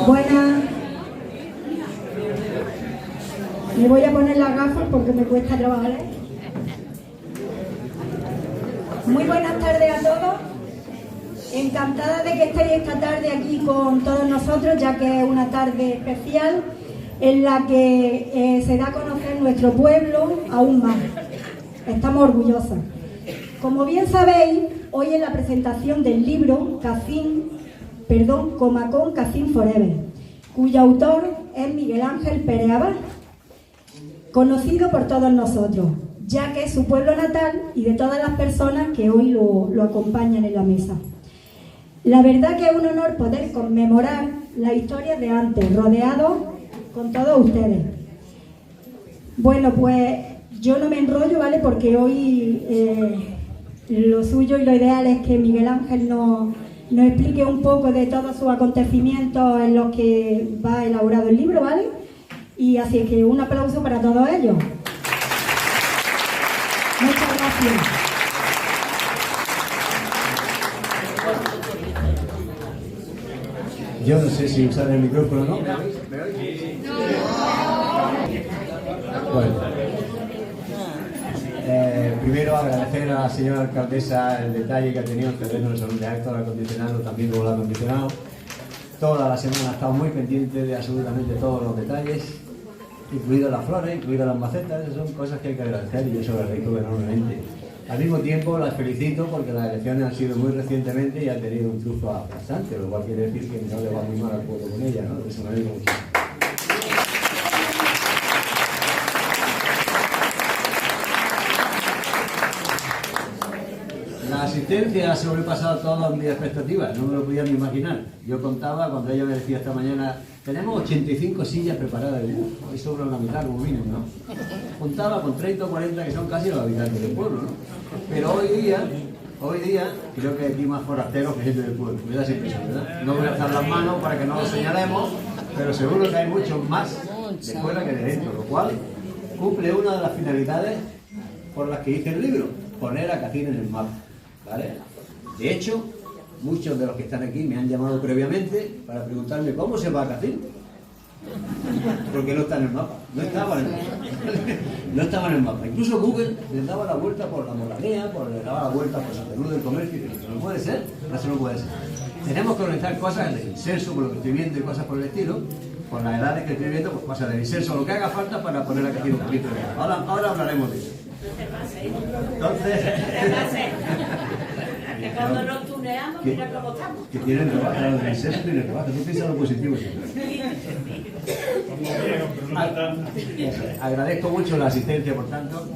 Buenas. Me voy a poner las gafas porque me cuesta trabajar, ¿eh? Muy buenas tardes a todos. Encantada de que estéis esta tarde aquí con todos nosotros, ya que es una tarde especial en la que se da a conocer nuestro pueblo aún más. Estamos orgullosas. Como bien sabéis, hoy es la presentación del libro Comacón Cacín Forever, cuyo autor es Miguel Ángel Pérez Abad, conocido por todos nosotros, ya que es su pueblo natal y de todas las personas que hoy lo acompañan en la mesa. La verdad que es un honor poder conmemorar las historias de antes, rodeados con todos ustedes. Bueno, pues yo no me enrollo, ¿vale? Porque hoy lo suyo y lo ideal es que Miguel Ángel nos explique un poco de todos sus acontecimientos en los que va elaborado el libro, ¿vale? Y así que un aplauso para todos ellos. Muchas gracias. Yo no sé si usar el micrófono o no. ¿Me oís? Bueno. Primero agradecer a la señora alcaldesa el detalle que ha tenido en terreno de salud de actos, acondicionado, también como lo ha acondicionado. Toda la semana ha estado muy pendiente de absolutamente todos los detalles, incluidas las flores, incluidas las macetas. Son cosas que hay que agradecer y yo se lo agradezco enormemente. Al mismo tiempo las felicito porque las elecciones han sido muy recientemente y han tenido un triunfo aplastante, lo cual quiere decir que no le va muy mal al pueblo con ella, ¿no? Eso me alegro mucho. La asistencia ha sobrepasado todas mis expectativas, no me lo podía ni imaginar. Yo contaba, cuando ella me decía esta mañana, tenemos 85 sillas preparadas, hoy sobra la mitad como mínimo, ¿no? Contaba con 30 o 40 que son casi los habitantes del pueblo, ¿no? Pero hoy día, creo que aquí más forasteros que gente del pueblo, me da esa impresión, ¿verdad? No voy a alzar las manos para que no lo señalemos, pero seguro que hay muchos más de fuera que de dentro, lo cual cumple una de las finalidades por las que hice el libro, poner a Cacín en el mapa, ¿vale? De hecho, muchos de los que están aquí me han llamado previamente para preguntarme cómo se va a Cacín, porque no está en el mapa, no estaba en el mapa, no estaba en el mapa. Incluso Google les daba la vuelta por la Moranea, les daba la vuelta por Santa Cruz del Comercio, y eso no puede ser, eso no puede ser. Tenemos que organizar cosas del incenso, por lo que estoy viendo y cosas por el estilo, por las edades que estoy viendo, pues cosas del incenso, lo que haga falta para poner a Cacín un poquito de mapa. Ahora hablaremos de eso. Entonces, que cuando nos tuneamos, mira cómo estamos. Que tienen trabajo, el incenso tiene trabajo, tú piensas lo positivo siempre. Agradezco mucho la asistencia, por tanto,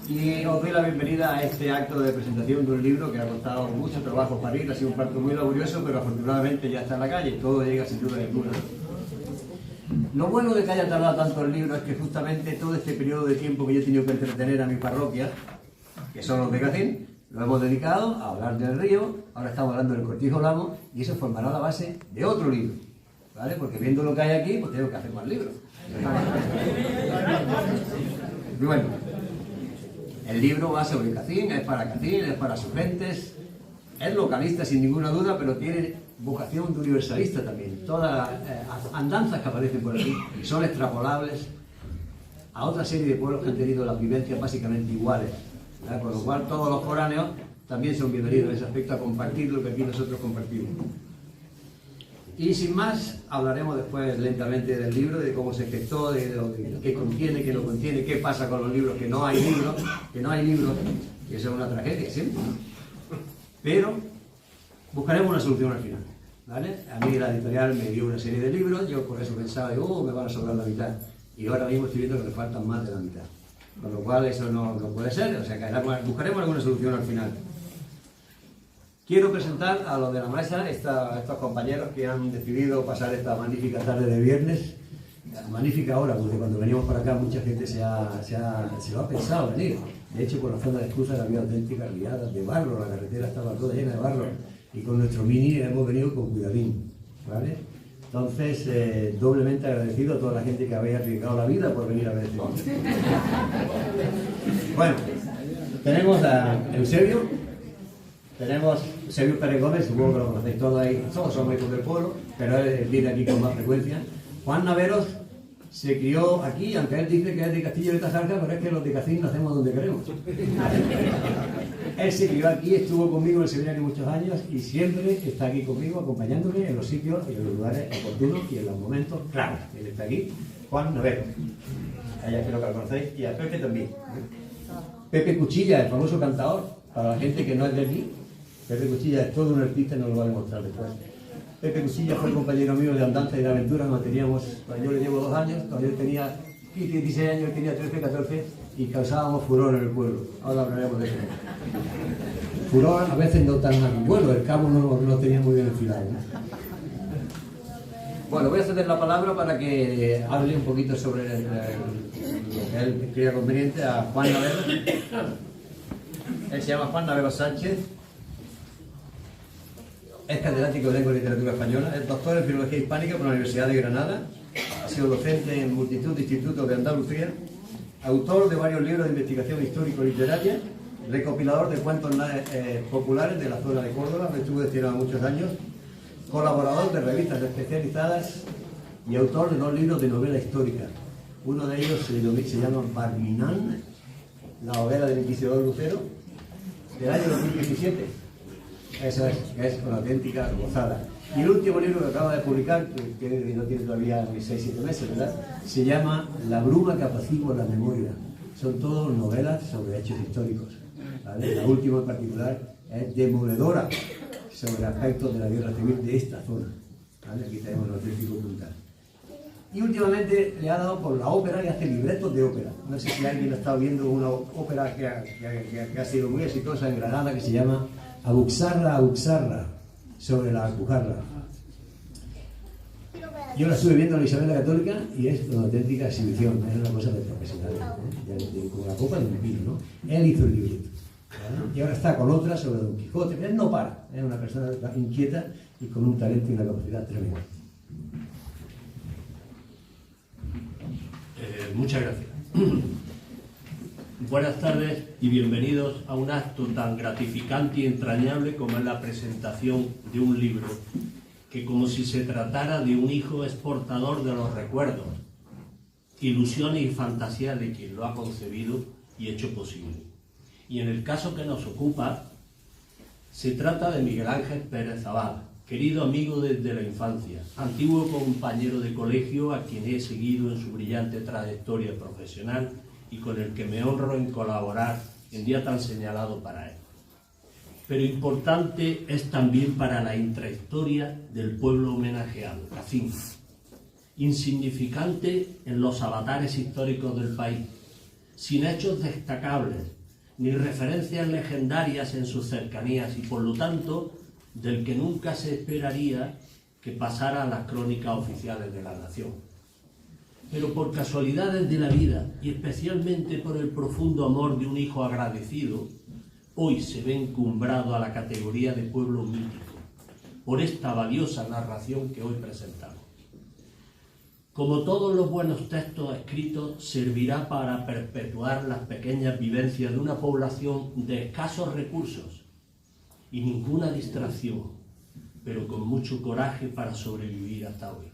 y os doy la bienvenida a este acto de presentación de un libro que ha costado mucho trabajo parir, ha sido un parto muy laborioso, pero afortunadamente ya está en la calle, todo llega sin duda ninguna. Lo bueno de que haya tardado tanto el libro es que justamente todo este periodo de tiempo que yo he tenido que entretener a mi parroquia, que son los de Cacín, lo hemos dedicado a hablar del río, ahora estamos hablando del Cortijo Lamo, y eso formará la base de otro libro, ¿vale? Porque viendo lo que hay aquí, pues tengo que hacer más libros. Y bueno, el libro va sobre Cacín, es para sus gentes, es localista sin ninguna duda, pero tiene vocación de universalista también. Todas las andanzas que aparecen por aquí son extrapolables a otra serie de pueblos que han tenido las vivencias básicamente iguales, ¿vale? Por lo cual todos los foráneos también son bienvenidos en ese aspecto a compartir lo que aquí nosotros compartimos. Y sin más, hablaremos después lentamente del libro, de cómo se gestó, de qué contiene, qué no contiene, qué pasa con los libros, que no hay libros, y eso es una tragedia siempre, ¿no? Pero buscaremos una solución al final, ¿vale? A mí la editorial me dio una serie de libros, yo por eso pensaba, me van a sobrar la mitad, y ahora mismo estoy viendo que me faltan más de la mitad, con lo cual eso no puede ser, o sea que buscaremos alguna solución al final. Quiero presentar a los de la mesa, estos compañeros que han decidido pasar esta magnífica tarde de viernes, magnífica hora, porque cuando venimos para acá mucha gente se lo ha pensado venir. De hecho, por la zona de excusas había auténticas riadas de barro, la carretera estaba toda llena de barro, y con nuestro mini hemos venido con cuidadín, ¿vale? Entonces, doblemente agradecido a toda la gente que había arriesgado la vida por venir a ver este vídeo. Bueno, tenemos a Eusebio. Tenemos Eusebio Pérez Gómez, supongo que lo conocéis todos ahí, todos somos hijos del pueblo, pero él viene aquí con más frecuencia. Juan Naveros se crió aquí, aunque él dice que es de Castillo de Tajarca, pero es que los de Cacín nacemos donde queremos. Él se crió aquí, estuvo conmigo en el seminario muchos años y siempre está aquí conmigo, acompañándome en los sitios y en los lugares oportunos y en los momentos claros. Él está aquí, Juan Naveros. A ella espero que lo conocéis, y a Pepe también. Pepe Cuchilla, el famoso cantador, para la gente que no es de aquí. Pepe Cuchilla es todo un artista y nos lo va a demostrar después. Pepe Cuchilla fue compañero mío de andanza y de aventura cuando yo le llevo 2 años, cuando yo tenía 16 años, él tenía 13, 14 y causábamos furor en el pueblo. Ahora hablaremos de eso. Furor a veces no tan bueno, el cabo no tenía muy bien enfilado, ¿no? Bueno, voy a ceder la palabra para que hable un poquito sobre lo que él crea conveniente a Juan Navero. Él se llama Juan Navero Sánchez. Es catedrático de Lengua y Literatura Española, es doctor en Filología Hispánica por la Universidad de Granada, ha sido docente en multitud de institutos de Andalucía, autor de varios libros de investigación histórico-literaria, recopilador de cuentos populares de la zona de Córdoba, donde estuvo destinado muchos años, colaborador de revistas especializadas y autor de 2 libros de novela histórica. Uno de ellos se llama Barminán, la novela del inquisidor Lucero, del año 2017. Eso es una auténtica gozada. Y el último libro que acaba de publicar, que no tiene todavía ni 6-7 meses, ¿verdad?, se llama La bruma que apacigua la memoria. Son todas novelas sobre hechos históricos, ¿vale? La última en particular es demoledora sobre aspectos de la guerra civil de esta zona, ¿vale? Aquí tenemos el auténtico brutal. Y últimamente le ha dado por la ópera y hace libretos de ópera. No sé si alguien ha estado viendo una ópera que ha sido muy exitosa en Granada, que se llama Abuxarra, Abuxarra, sobre la Alpujarra. Yo la estuve viendo en la Isabel la Católica y es una auténtica exhibición, es una cosa de profesional, como la copa de un vino, ¿no? Él hizo el libreto, ¿vale? Y ahora está con otra sobre Don Quijote. Él no para, es una persona inquieta y con un talento y una capacidad tremenda. Muchas gracias. Buenas tardes y bienvenidos a un acto tan gratificante y entrañable como es la presentación de un libro que, como si se tratara de un hijo, es portador de los recuerdos, ilusiones y fantasías de quien lo ha concebido y hecho posible. Y en el caso que nos ocupa, se trata de Miguel Ángel Pérez Zabala, querido amigo desde la infancia, antiguo compañero de colegio a quien he seguido en su brillante trayectoria profesional y con el que me honro en colaborar en día tan señalado para él. Pero importante es también para la intrahistoria del pueblo homenajeado, Cacín, insignificante en los avatares históricos del país, sin hechos destacables, ni referencias legendarias en sus cercanías y, por lo tanto, del que nunca se esperaría que pasara a las crónicas oficiales de la nación. Pero por casualidades de la vida, y especialmente por el profundo amor de un hijo agradecido, hoy se ve encumbrado a la categoría de pueblo mítico, por esta valiosa narración que hoy presentamos. Como todos los buenos textos escritos, servirá para perpetuar las pequeñas vivencias de una población de escasos recursos y ninguna distracción, pero con mucho coraje para sobrevivir hasta hoy.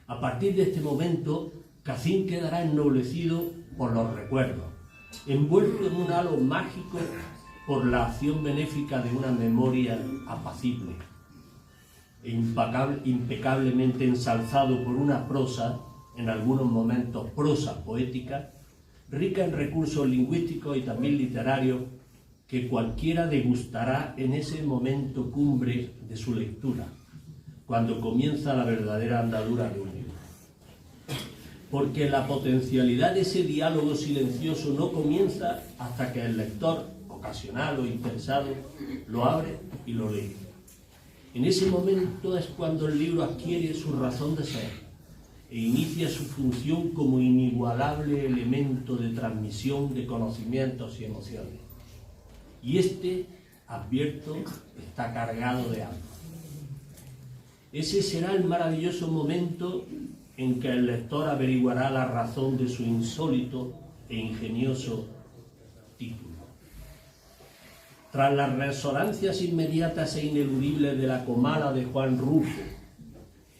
A partir de este momento, Cacín quedará ennoblecido por los recuerdos, envuelto en un halo mágico por la acción benéfica de una memoria apacible e impecablemente ensalzado por una prosa, en algunos momentos prosa poética, rica en recursos lingüísticos y también literarios, que cualquiera degustará en ese momento cumbre de su lectura, cuando comienza la verdadera andadura de un libro. Porque la potencialidad de ese diálogo silencioso no comienza hasta que el lector, ocasional o interesado, lo abre y lo lee. En ese momento es cuando el libro adquiere su razón de ser e inicia su función como inigualable elemento de transmisión de conocimientos y emociones. Y este, advierto, está cargado de alma. Ese será el maravilloso momento en que el lector averiguará la razón de su insólito e ingenioso título. Tras las resonancias inmediatas e ineludibles de la Comala de Juan Rulfo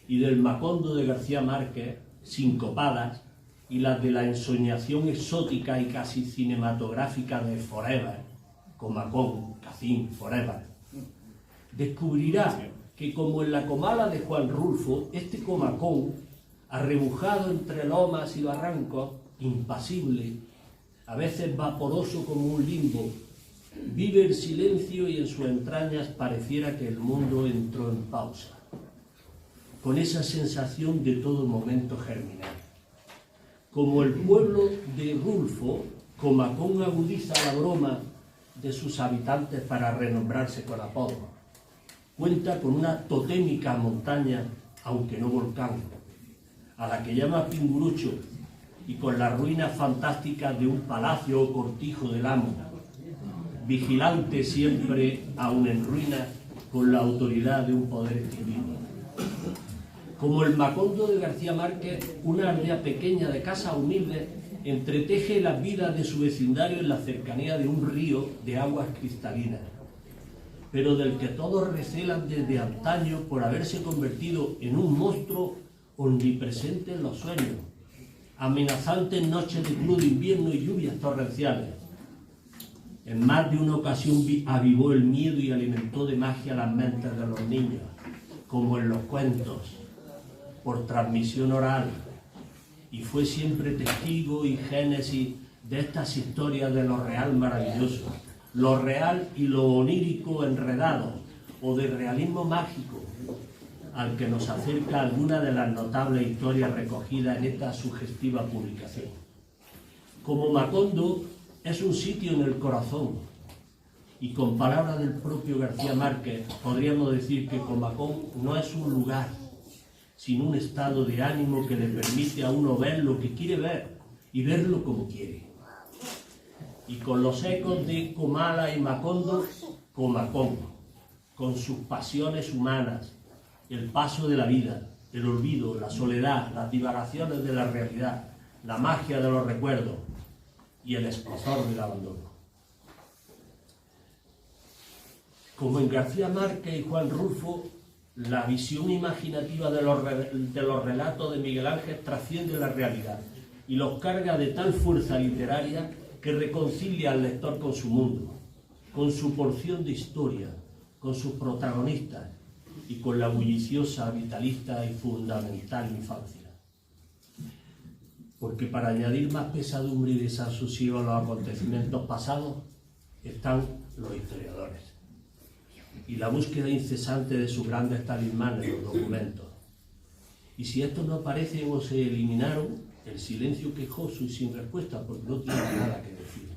y del Macondo de García Márquez, sincopadas, y las de la ensoñación exótica y casi cinematográfica de Forever, Comacón, Cacín, Forever, descubrirá que, como en la Comala de Juan Rulfo, este Comacón, arrebujado entre lomas y barrancos, impasible, a veces vaporoso como un limbo, vive el silencio y en sus entrañas pareciera que el mundo entró en pausa, con esa sensación de todo momento germinal. Como el pueblo de Rulfo, Comacón agudiza la broma de sus habitantes para renombrarse con apodo. Cuenta con una totémica montaña aunque no volcán, a la que llama Pingurucho, y con las ruinas fantásticas de un palacio o cortijo del amo, vigilante siempre, aun en ruinas, con la autoridad de un poder extinguido. Como el Macondo de García Márquez, una aldea pequeña de casas humildes entreteje las vidas de su vecindario en la cercanía de un río de aguas cristalinas, pero del que todos recelan desde antaño por haberse convertido en un monstruo omnipresente en los sueños, amenazante en noches de crudo invierno y lluvias torrenciales. En más de una ocasión avivó el miedo y alimentó de magia las mentes de los niños, como en los cuentos, por transmisión oral, y fue siempre testigo y génesis de estas historias de lo real maravilloso, lo real y lo onírico enredado, o de realismo mágico, al que nos acerca alguna de las notables historias recogidas en esta sugestiva publicación. Como Macondo es un sitio en el corazón, y con palabras del propio García Márquez podríamos decir que Comacón no es un lugar, sino un estado de ánimo que le permite a uno ver lo que quiere ver y verlo como quiere. Y con los ecos de Comala y Macondo, Comacón, con sus pasiones humanas, el paso de la vida, el olvido, la soledad, las divagaciones de la realidad, la magia de los recuerdos y el escozor del abandono. Como en García Márquez y Juan Rulfo, la visión imaginativa de los relatos de Miguel Ángel trasciende la realidad y los carga de tal fuerza literaria que reconcilia al lector con su mundo, con su porción de historia, con sus protagonistas y con la bulliciosa, vitalista y fundamental infancia. Porque para añadir más pesadumbre y desasosiego a los acontecimientos pasados están los historiadores y la búsqueda incesante de sus grandes talismanes, los documentos. Y si estos no aparecen o se eliminaron, el silencio quejoso y sin respuesta, porque no tiene nada que decir.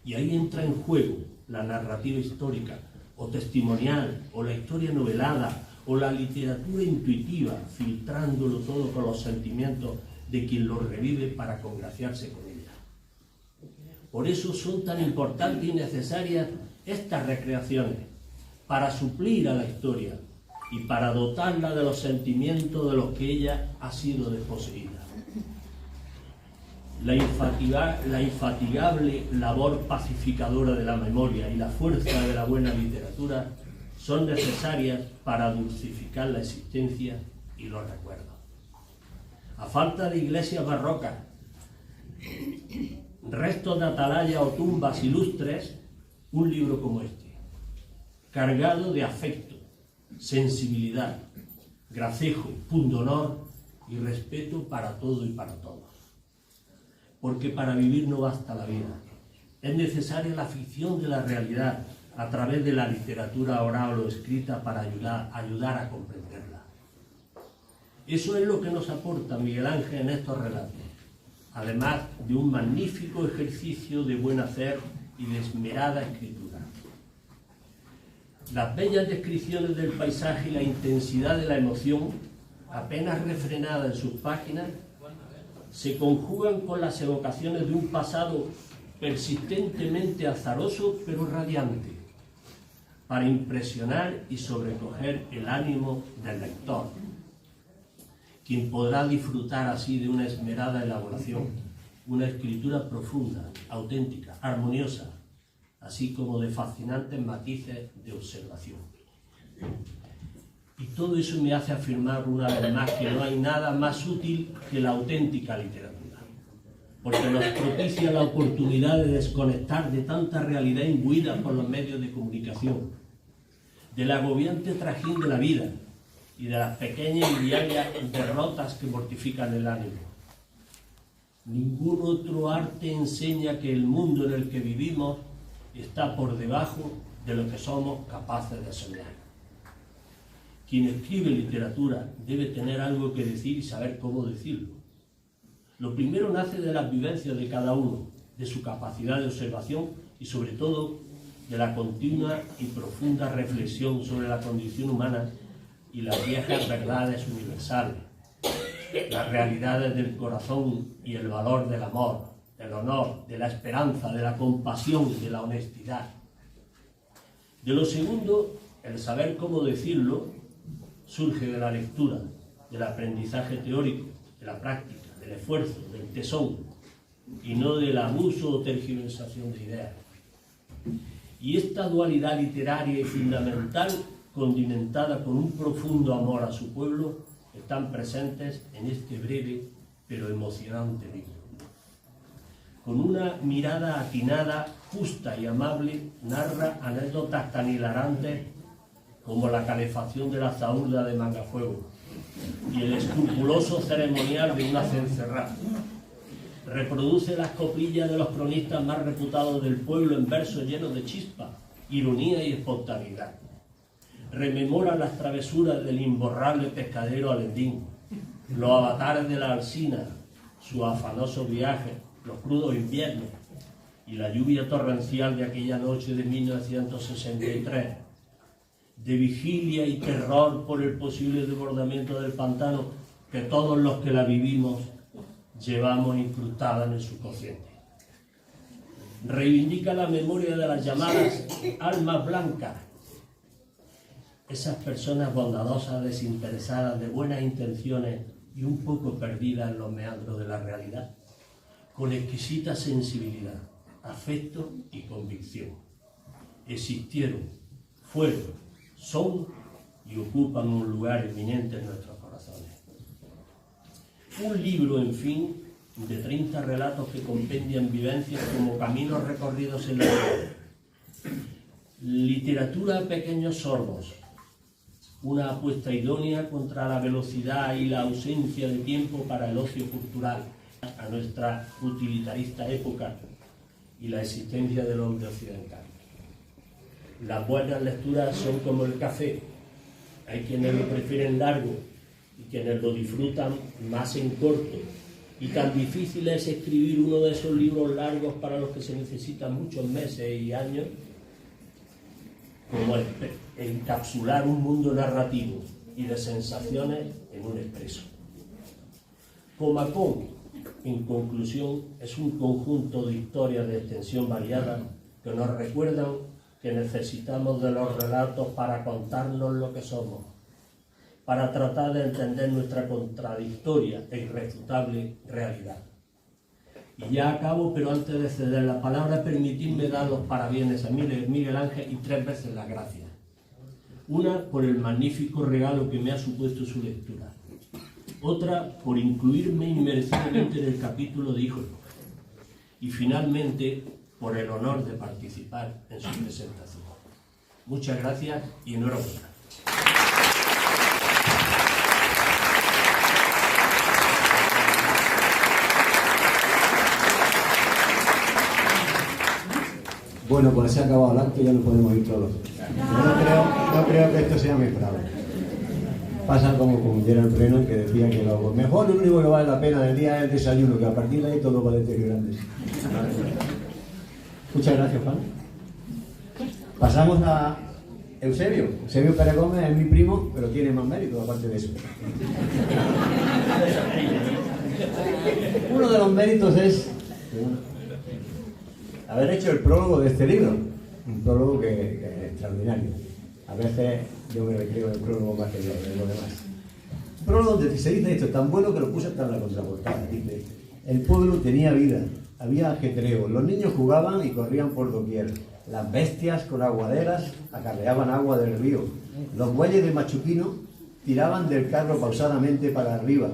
Y ahí entra en juego la narrativa histórica, o testimonial, o la historia novelada, o la literatura intuitiva, filtrándolo todo con los sentimientos de quien lo revive para congraciarse con ella. Por eso son tan importantes y necesarias estas recreaciones, para suplir a la historia y para dotarla de los sentimientos de los que ella ha sido desposeída. La infatigable labor pacificadora de la memoria y la fuerza de la buena literatura son necesarias para dulcificar la existencia y los recuerdos. A falta de iglesias barrocas, restos de atalayas o tumbas ilustres, un libro como este, cargado de afecto, sensibilidad, gracejo, pundonor y respeto para todo y para todos. Porque para vivir no basta la vida. Es necesaria la ficción de la realidad a través de la literatura oral o escrita para ayudar a comprenderla. Eso es lo que nos aporta Miguel Ángel en estos relatos, además de un magnífico ejercicio de buen hacer y de esmerada escritura. Las bellas descripciones del paisaje y la intensidad de la emoción, apenas refrenada en sus páginas, se conjugan con las evocaciones de un pasado persistentemente azaroso pero radiante, para impresionar y sobrecoger el ánimo del lector, quien podrá disfrutar así de una esmerada elaboración, una escritura profunda, auténtica, armoniosa, así como de fascinantes matices de observación. Y todo eso me hace afirmar una vez más que no hay nada más útil que la auténtica literatura, porque nos propicia la oportunidad de desconectar de tanta realidad imbuida por los medios de comunicación, del agobiante trajín de la vida y de las pequeñas y diarias derrotas que mortifican el ánimo. Ningún otro arte enseña que el mundo en el que vivimos está por debajo de lo que somos capaces de soñar. Quien escribe literatura debe tener algo que decir y saber cómo decirlo. Lo primero nace de las vivencias de cada uno, de su capacidad de observación y sobre todo de la continua y profunda reflexión sobre la condición humana y las viejas verdades universales, las realidades del corazón y el valor del amor, del honor, de la esperanza, de la compasión y de la honestidad. De lo segundo, el saber cómo decirlo surge de la lectura, del aprendizaje teórico, de la práctica, del esfuerzo, del tesón, y no del abuso o tergiversación de ideas. Y esta dualidad literaria y fundamental, condimentada con un profundo amor a su pueblo, están presentes en este breve pero emocionante libro. Con una mirada atinada, justa y amable, narra anécdotas tan hilarantes como la calefacción de la zahurda de Mangafuego y el escrupuloso ceremonial de una cencerrada. Reproduce las coplillas de los cronistas más reputados del pueblo en versos llenos de chispa, ironía y espontaneidad. Rememora las travesuras del imborrable pescadero alendín, los avatares de la Alsina, sus afanosos viajes, los crudos inviernos y la lluvia torrencial de aquella noche de 1963, de vigilia y terror por el posible desbordamiento del pantano que todos los que la vivimos llevamos incrustada en el subconsciente. Reivindica la memoria de las llamadas almas blancas, esas personas bondadosas, desinteresadas, de buenas intenciones y un poco perdidas en los meandros de la realidad, con exquisita sensibilidad, afecto y convicción. Existieron, fueron, son y ocupan un lugar eminente en nuestros corazones. Un libro, en fin, de 30 relatos que compendian vivencias como caminos recorridos en la vida. Literatura a pequeños sorbos, una apuesta idónea contra la velocidad y la ausencia de tiempo para el ocio cultural, a nuestra utilitarista época y la existencia del hombre occidental. Las buenas lecturas son como el café, hay quienes lo prefieren largo y quienes lo disfrutan más en corto, y tan difícil es escribir uno de esos libros largos para los que se necesitan muchos meses y años, como encapsular un mundo narrativo y de sensaciones en un expreso. Comacón, en conclusión, es un conjunto de historias de extensión variada que nos recuerdan que necesitamos de los relatos para contarnos lo que somos, para tratar de entender nuestra contradictoria e irrefutable realidad. Y ya acabo, pero antes de ceder la palabra, permitidme dar los parabienes a Miguel Ángel y 3 veces las gracias. Una, por el magnífico regalo que me ha supuesto su lectura. Otra, por incluirme inmerecidamente en el capítulo de Hijos. Y finalmente, por el honor de participar en su presentación. Muchas gracias y enhorabuena. Bueno, pues se ha acabado el acto, ya no podemos ir todos. No creo que esto sea mejorable. Pasa como con Gerald Brennan, que decía que lo mejor, lo único que vale la pena del día es el desayuno, que a partir de ahí todo va deteriorándose. Muchas gracias, Juan. Pasamos a Eusebio. Eusebio Pérez Gómez es mi primo, pero tiene más mérito aparte de eso. Uno de los méritos es haber hecho el prólogo de este libro, un prólogo que es extraordinario. A veces yo me recreo en el prólogo más que de lo demás. Un prólogo donde se dice esto, tan bueno que lo puse hasta en la contraportada. Dice: el pueblo tenía vida, había ajetreo, los niños jugaban y corrían por doquier, las bestias con aguaderas acarreaban agua del río, los bueyes de Machuquino tiraban del carro pausadamente para arriba.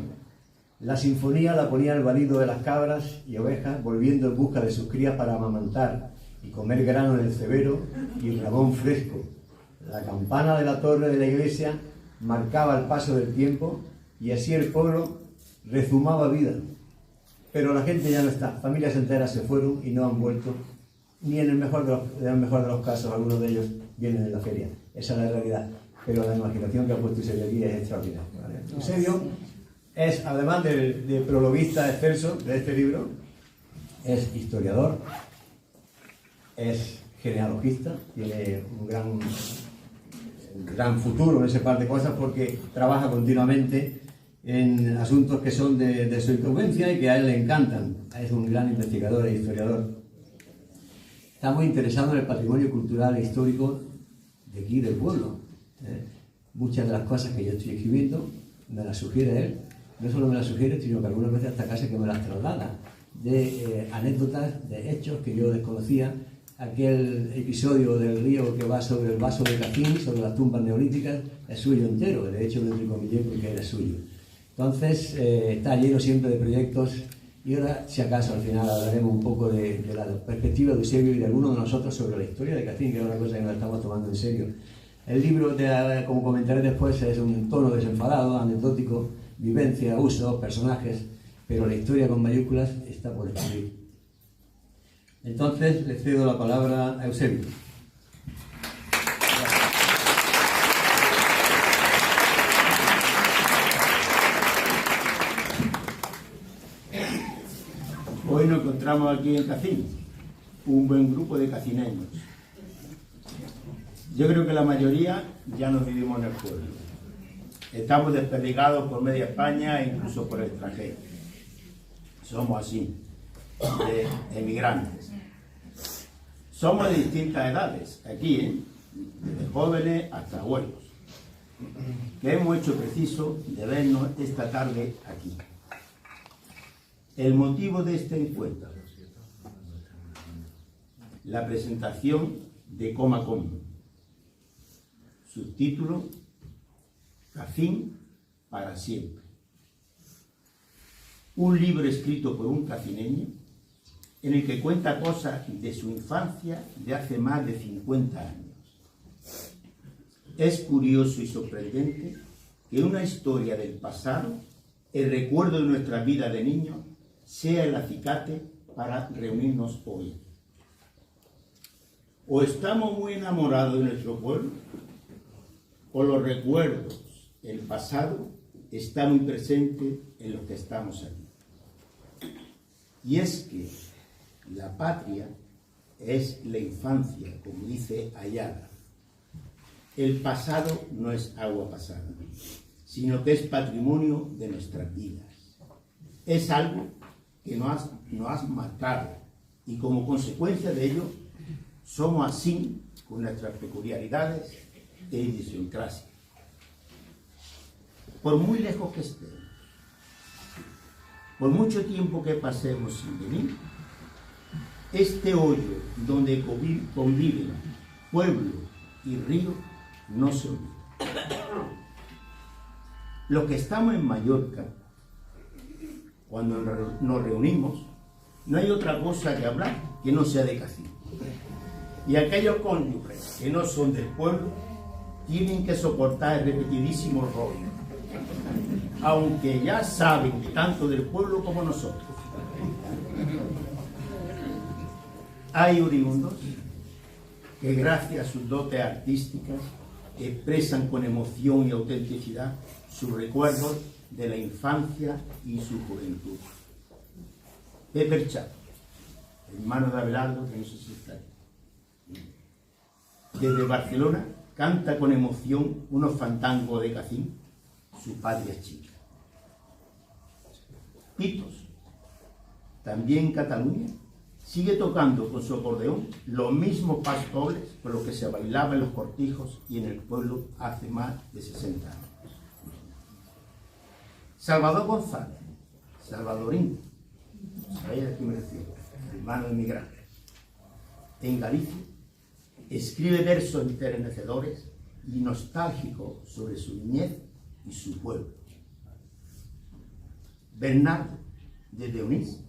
La sinfonía la ponía el balido de las cabras y ovejas volviendo en busca de sus crías para amamantar y comer grano en el cebero y ramón fresco. La campana de la torre de la iglesia marcaba el paso del tiempo y así el pueblo rezumaba vida. Pero la gente ya no está, familias enteras se fueron y no han vuelto, ni en el mejor de los casos, algunos de ellos vienen de la feria. Esa es la realidad, pero la imaginación que ha puesto Eusebio aquí es extraordinaria. ¿Vale? Eusebio es, además de prologuista excelso de este libro, es historiador, es genealogista, tiene un gran gran futuro en ese par de cosas porque trabaja continuamente en asuntos que son de su incumbencia y que a él le encantan. Es un gran investigador e historiador. Está muy interesado en el patrimonio cultural e histórico de aquí, del pueblo. Muchas de las cosas que yo estoy escribiendo me las sugiere él. No solo me las sugiere, sino que algunas veces hasta casi que me las traslada. De anécdotas, de hechos que yo desconocía. Aquel episodio del río que va sobre el vaso de Cacín, sobre las tumbas neolíticas, es suyo entero. De hecho, lo entrecomillé porque era suyo. Entonces, está lleno siempre de proyectos. Y ahora, si acaso, al final hablaremos un poco de la perspectiva de Eusebio y de algunos de nosotros sobre la historia de Cacín, que es una cosa que nos estamos tomando en serio. El libro, como comentaré después, es un tono desenfadado, anecdótico, vivencia, usos, personajes, pero la historia con mayúsculas está por escribir. Entonces, le cedo la palabra a Eusebio. Hoy nos encontramos aquí en Cacín, un buen grupo de cacineños. Yo creo que la mayoría ya nos vivimos en el pueblo. Estamos desperdigados por media España e incluso por el extranjero. Somos así, de emigrantes. Somos de distintas edades, aquí, desde jóvenes hasta abuelos, que hemos hecho preciso de vernos esta tarde aquí. El motivo de este encuentro, la presentación de Coma Com, subtítulo Cacín para siempre. Un libro escrito por un cacineño en el que cuenta cosas de su infancia de hace más de 50 años. Es curioso y sorprendente que una historia del pasado, el recuerdo de nuestra vida de niños, sea el acicate para reunirnos hoy. O estamos muy enamorados de nuestro pueblo, o los recuerdos, el pasado, está muy presente en los que estamos aquí. Y es que la patria es la infancia, como dice Ayala. El pasado no es agua pasada, sino que es patrimonio de nuestras vidas. Es algo que nos has marcado y como consecuencia de ello somos así con nuestras peculiaridades e idiosincrasia. Por muy lejos que estemos, por mucho tiempo que pasemos sin venir, este hoyo donde conviven pueblo y río no se olvida. Los que estamos en Mallorca, cuando nos reunimos, no hay otra cosa que hablar que no sea de Cacín. Y aquellos cónyuges que no son del pueblo tienen que soportar el repetidísimo rollo, aunque ya saben tanto del pueblo como nosotros. Hay oriundos que gracias a sus dotes artísticas expresan con emoción y autenticidad sus recuerdos de la infancia y su juventud. Pepe Chato, hermano de Abelardo, que no sé si está ahí, desde Barcelona canta con emoción unos fandangos de Cacín, su patria chica. Pitos, también en Cataluña, sigue tocando con su acordeón los mismos pasos dobles por los que se bailaba en los cortijos y en el pueblo hace más de 60 años. Salvador González, salvadorín, ¿sabéis a quién me refiero? Hermano inmigrante. En Galicia, escribe versos enternecedores y nostálgicos sobre su niñez y su pueblo. Bernardo, desde Onís,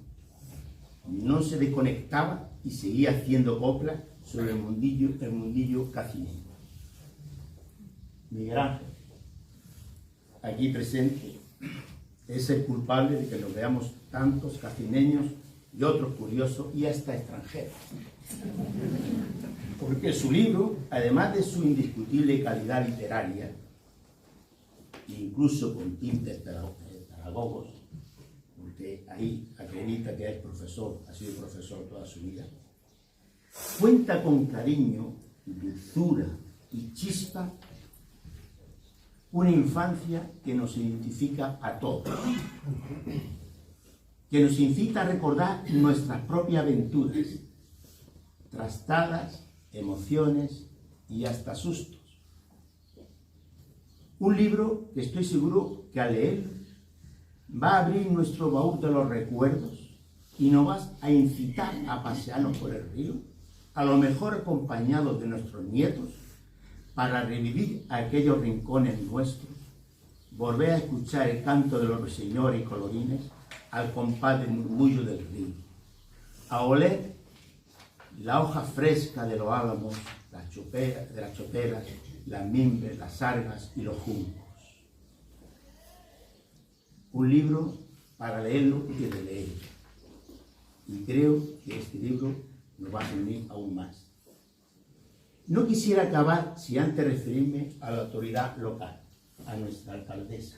no se desconectaba y seguía haciendo coplas sobre el mundillo cacineño. Miguel Ángel, aquí presente, es el culpable de que nos veamos tantos cacineños y otros curiosos y hasta extranjeros. Porque su libro, además de su indiscutible calidad literaria, incluso con tintes pedagogos, porque ahí acredita que es profesor, ha sido profesor toda su vida, cuenta con cariño, dulzura y chispa una infancia que nos identifica a todos, que nos incita a recordar nuestras propias aventuras, trastadas, emociones y hasta sustos. Un libro que estoy seguro que al leerlo va a abrir nuestro baúl de los recuerdos y nos va a incitar a pasearnos por el río, a lo mejor acompañados de nuestros nietos, para revivir aquellos rincones nuestros, volver a escuchar el canto de los ruiseñores y colorines al compás del murmullo del río, a oler la hoja fresca de los álamos, las choperas, las mimbres, las sargas y los juncos. Un libro para leerlo y releerlo. Y creo que este libro nos va a unir aún más. No quisiera acabar sin antes referirme a la autoridad local, a nuestra alcaldesa.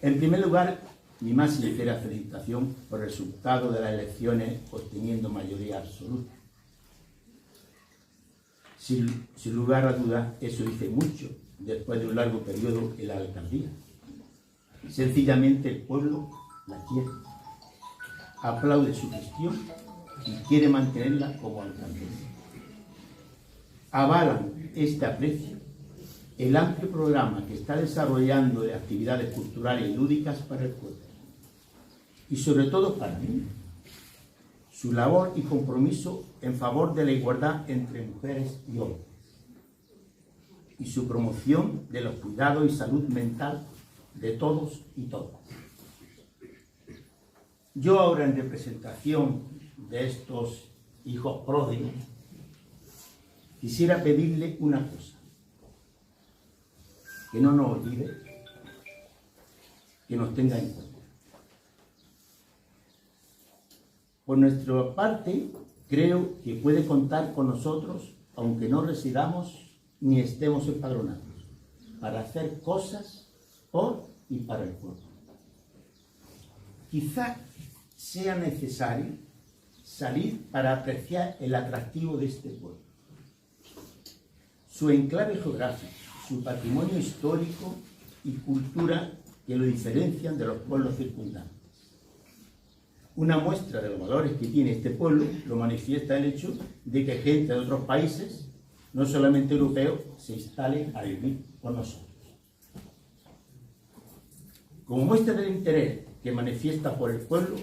En primer lugar, mi más sincera felicitación por el resultado de las elecciones obteniendo mayoría absoluta. Sin lugar a dudas, eso dice mucho después de un largo periodo en la alcaldía. Sencillamente el pueblo la quiere, aplaude su gestión y quiere mantenerla como alcaldesa. Avalan este aprecio el amplio programa que está desarrollando de actividades culturales y lúdicas para el pueblo. Y sobre todo para mí, su labor y compromiso en favor de la igualdad entre mujeres y hombres, y su promoción de los cuidados y salud mental de todos y todas. Yo ahora, en representación de estos hijos pródigos, quisiera pedirle una cosa: que no nos olvide, que nos tenga en cuenta. Por nuestra parte, creo que puede contar con nosotros, aunque no residamos ni estemos empadronados, para hacer cosas por y para el pueblo. Quizá sea necesario salir para apreciar el atractivo de este pueblo, su enclave geográfico, su patrimonio histórico y cultura que lo diferencian de los pueblos circundantes. Una muestra de los valores que tiene este pueblo lo manifiesta el hecho de que gente de otros países, no solamente europeos, se instalen a vivir con nosotros. Como muestra del interés que manifiesta por el pueblo,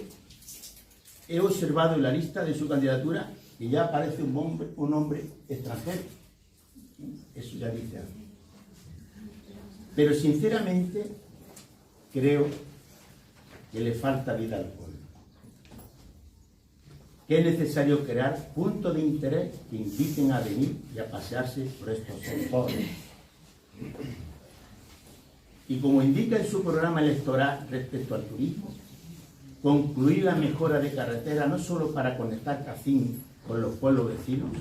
he observado en la lista de su candidatura que ya aparece un hombre extranjero. Eso ya dice algo. Pero sinceramente creo que le falta vida al pueblo, que es necesario crear puntos de interés que inviten a venir y a pasearse por estos sectores. Y como indica en su programa electoral respecto al turismo, concluir la mejora de carretera no solo para conectar Cacín con los pueblos vecinos,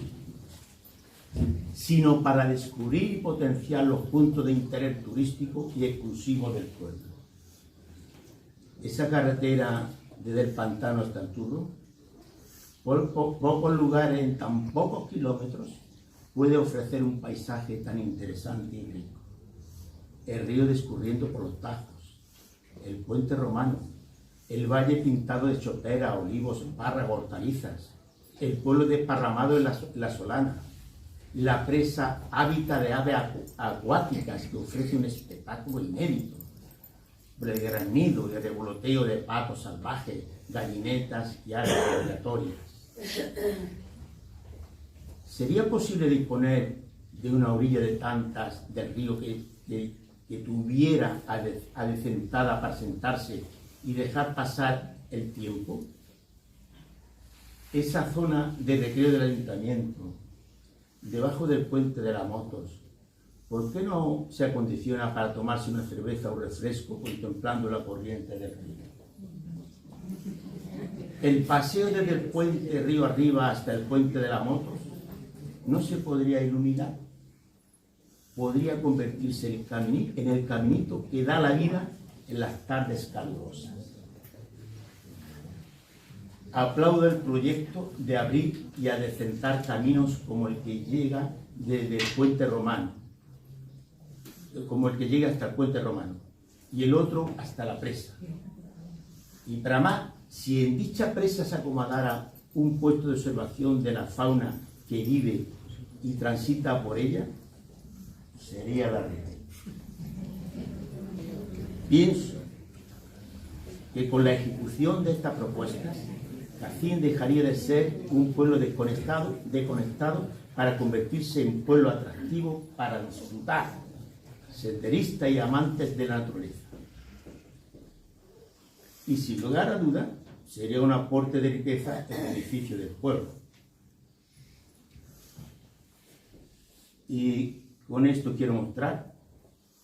sino para descubrir y potenciar los puntos de interés turístico y exclusivo del pueblo. Esa carretera desde el pantano hasta el Turro, por pocos lugares en tan pocos kilómetros, puede ofrecer un paisaje tan interesante y rico. El río discurriendo por los tajos, el puente romano, el valle pintado de chopera, olivos, espárragos, hortalizas, el pueblo desparramado en la Solana, la presa hábitat de aves acuáticas que ofrece un espectáculo inédito, de granido, de revoloteo de patos salvajes, gallinetas y aves migratorias. ¿Sería posible disponer de una orilla de tantas del río que tuviera adecentada para sentarse y dejar pasar el tiempo? Esa zona de recreo del ayuntamiento, debajo del puente de las motos, ¿por qué no se acondiciona para tomarse una cerveza o refresco contemplando la corriente del río? El paseo desde el puente río arriba hasta el puente de las motos no se podría iluminar. Podría convertirse en el caminito que da la vida en las tardes calurosas. Aplaudo el proyecto de abrir y adecentar caminos como el que llega desde el puente romano, como el que llega hasta el puente romano, y el otro hasta la presa. Y para más, si en dicha presa se acomodara un puesto de observación de la fauna que vive y transita por ella, sería la realidad. Pienso que con la ejecución de estas propuestas, Cacín dejaría de ser un pueblo desconectado para convertirse en pueblo atractivo para disfrutar, senderistas y amantes de la naturaleza. Y sin lugar a duda, sería un aporte de riqueza en el beneficio del pueblo. Y con esto quiero mostrar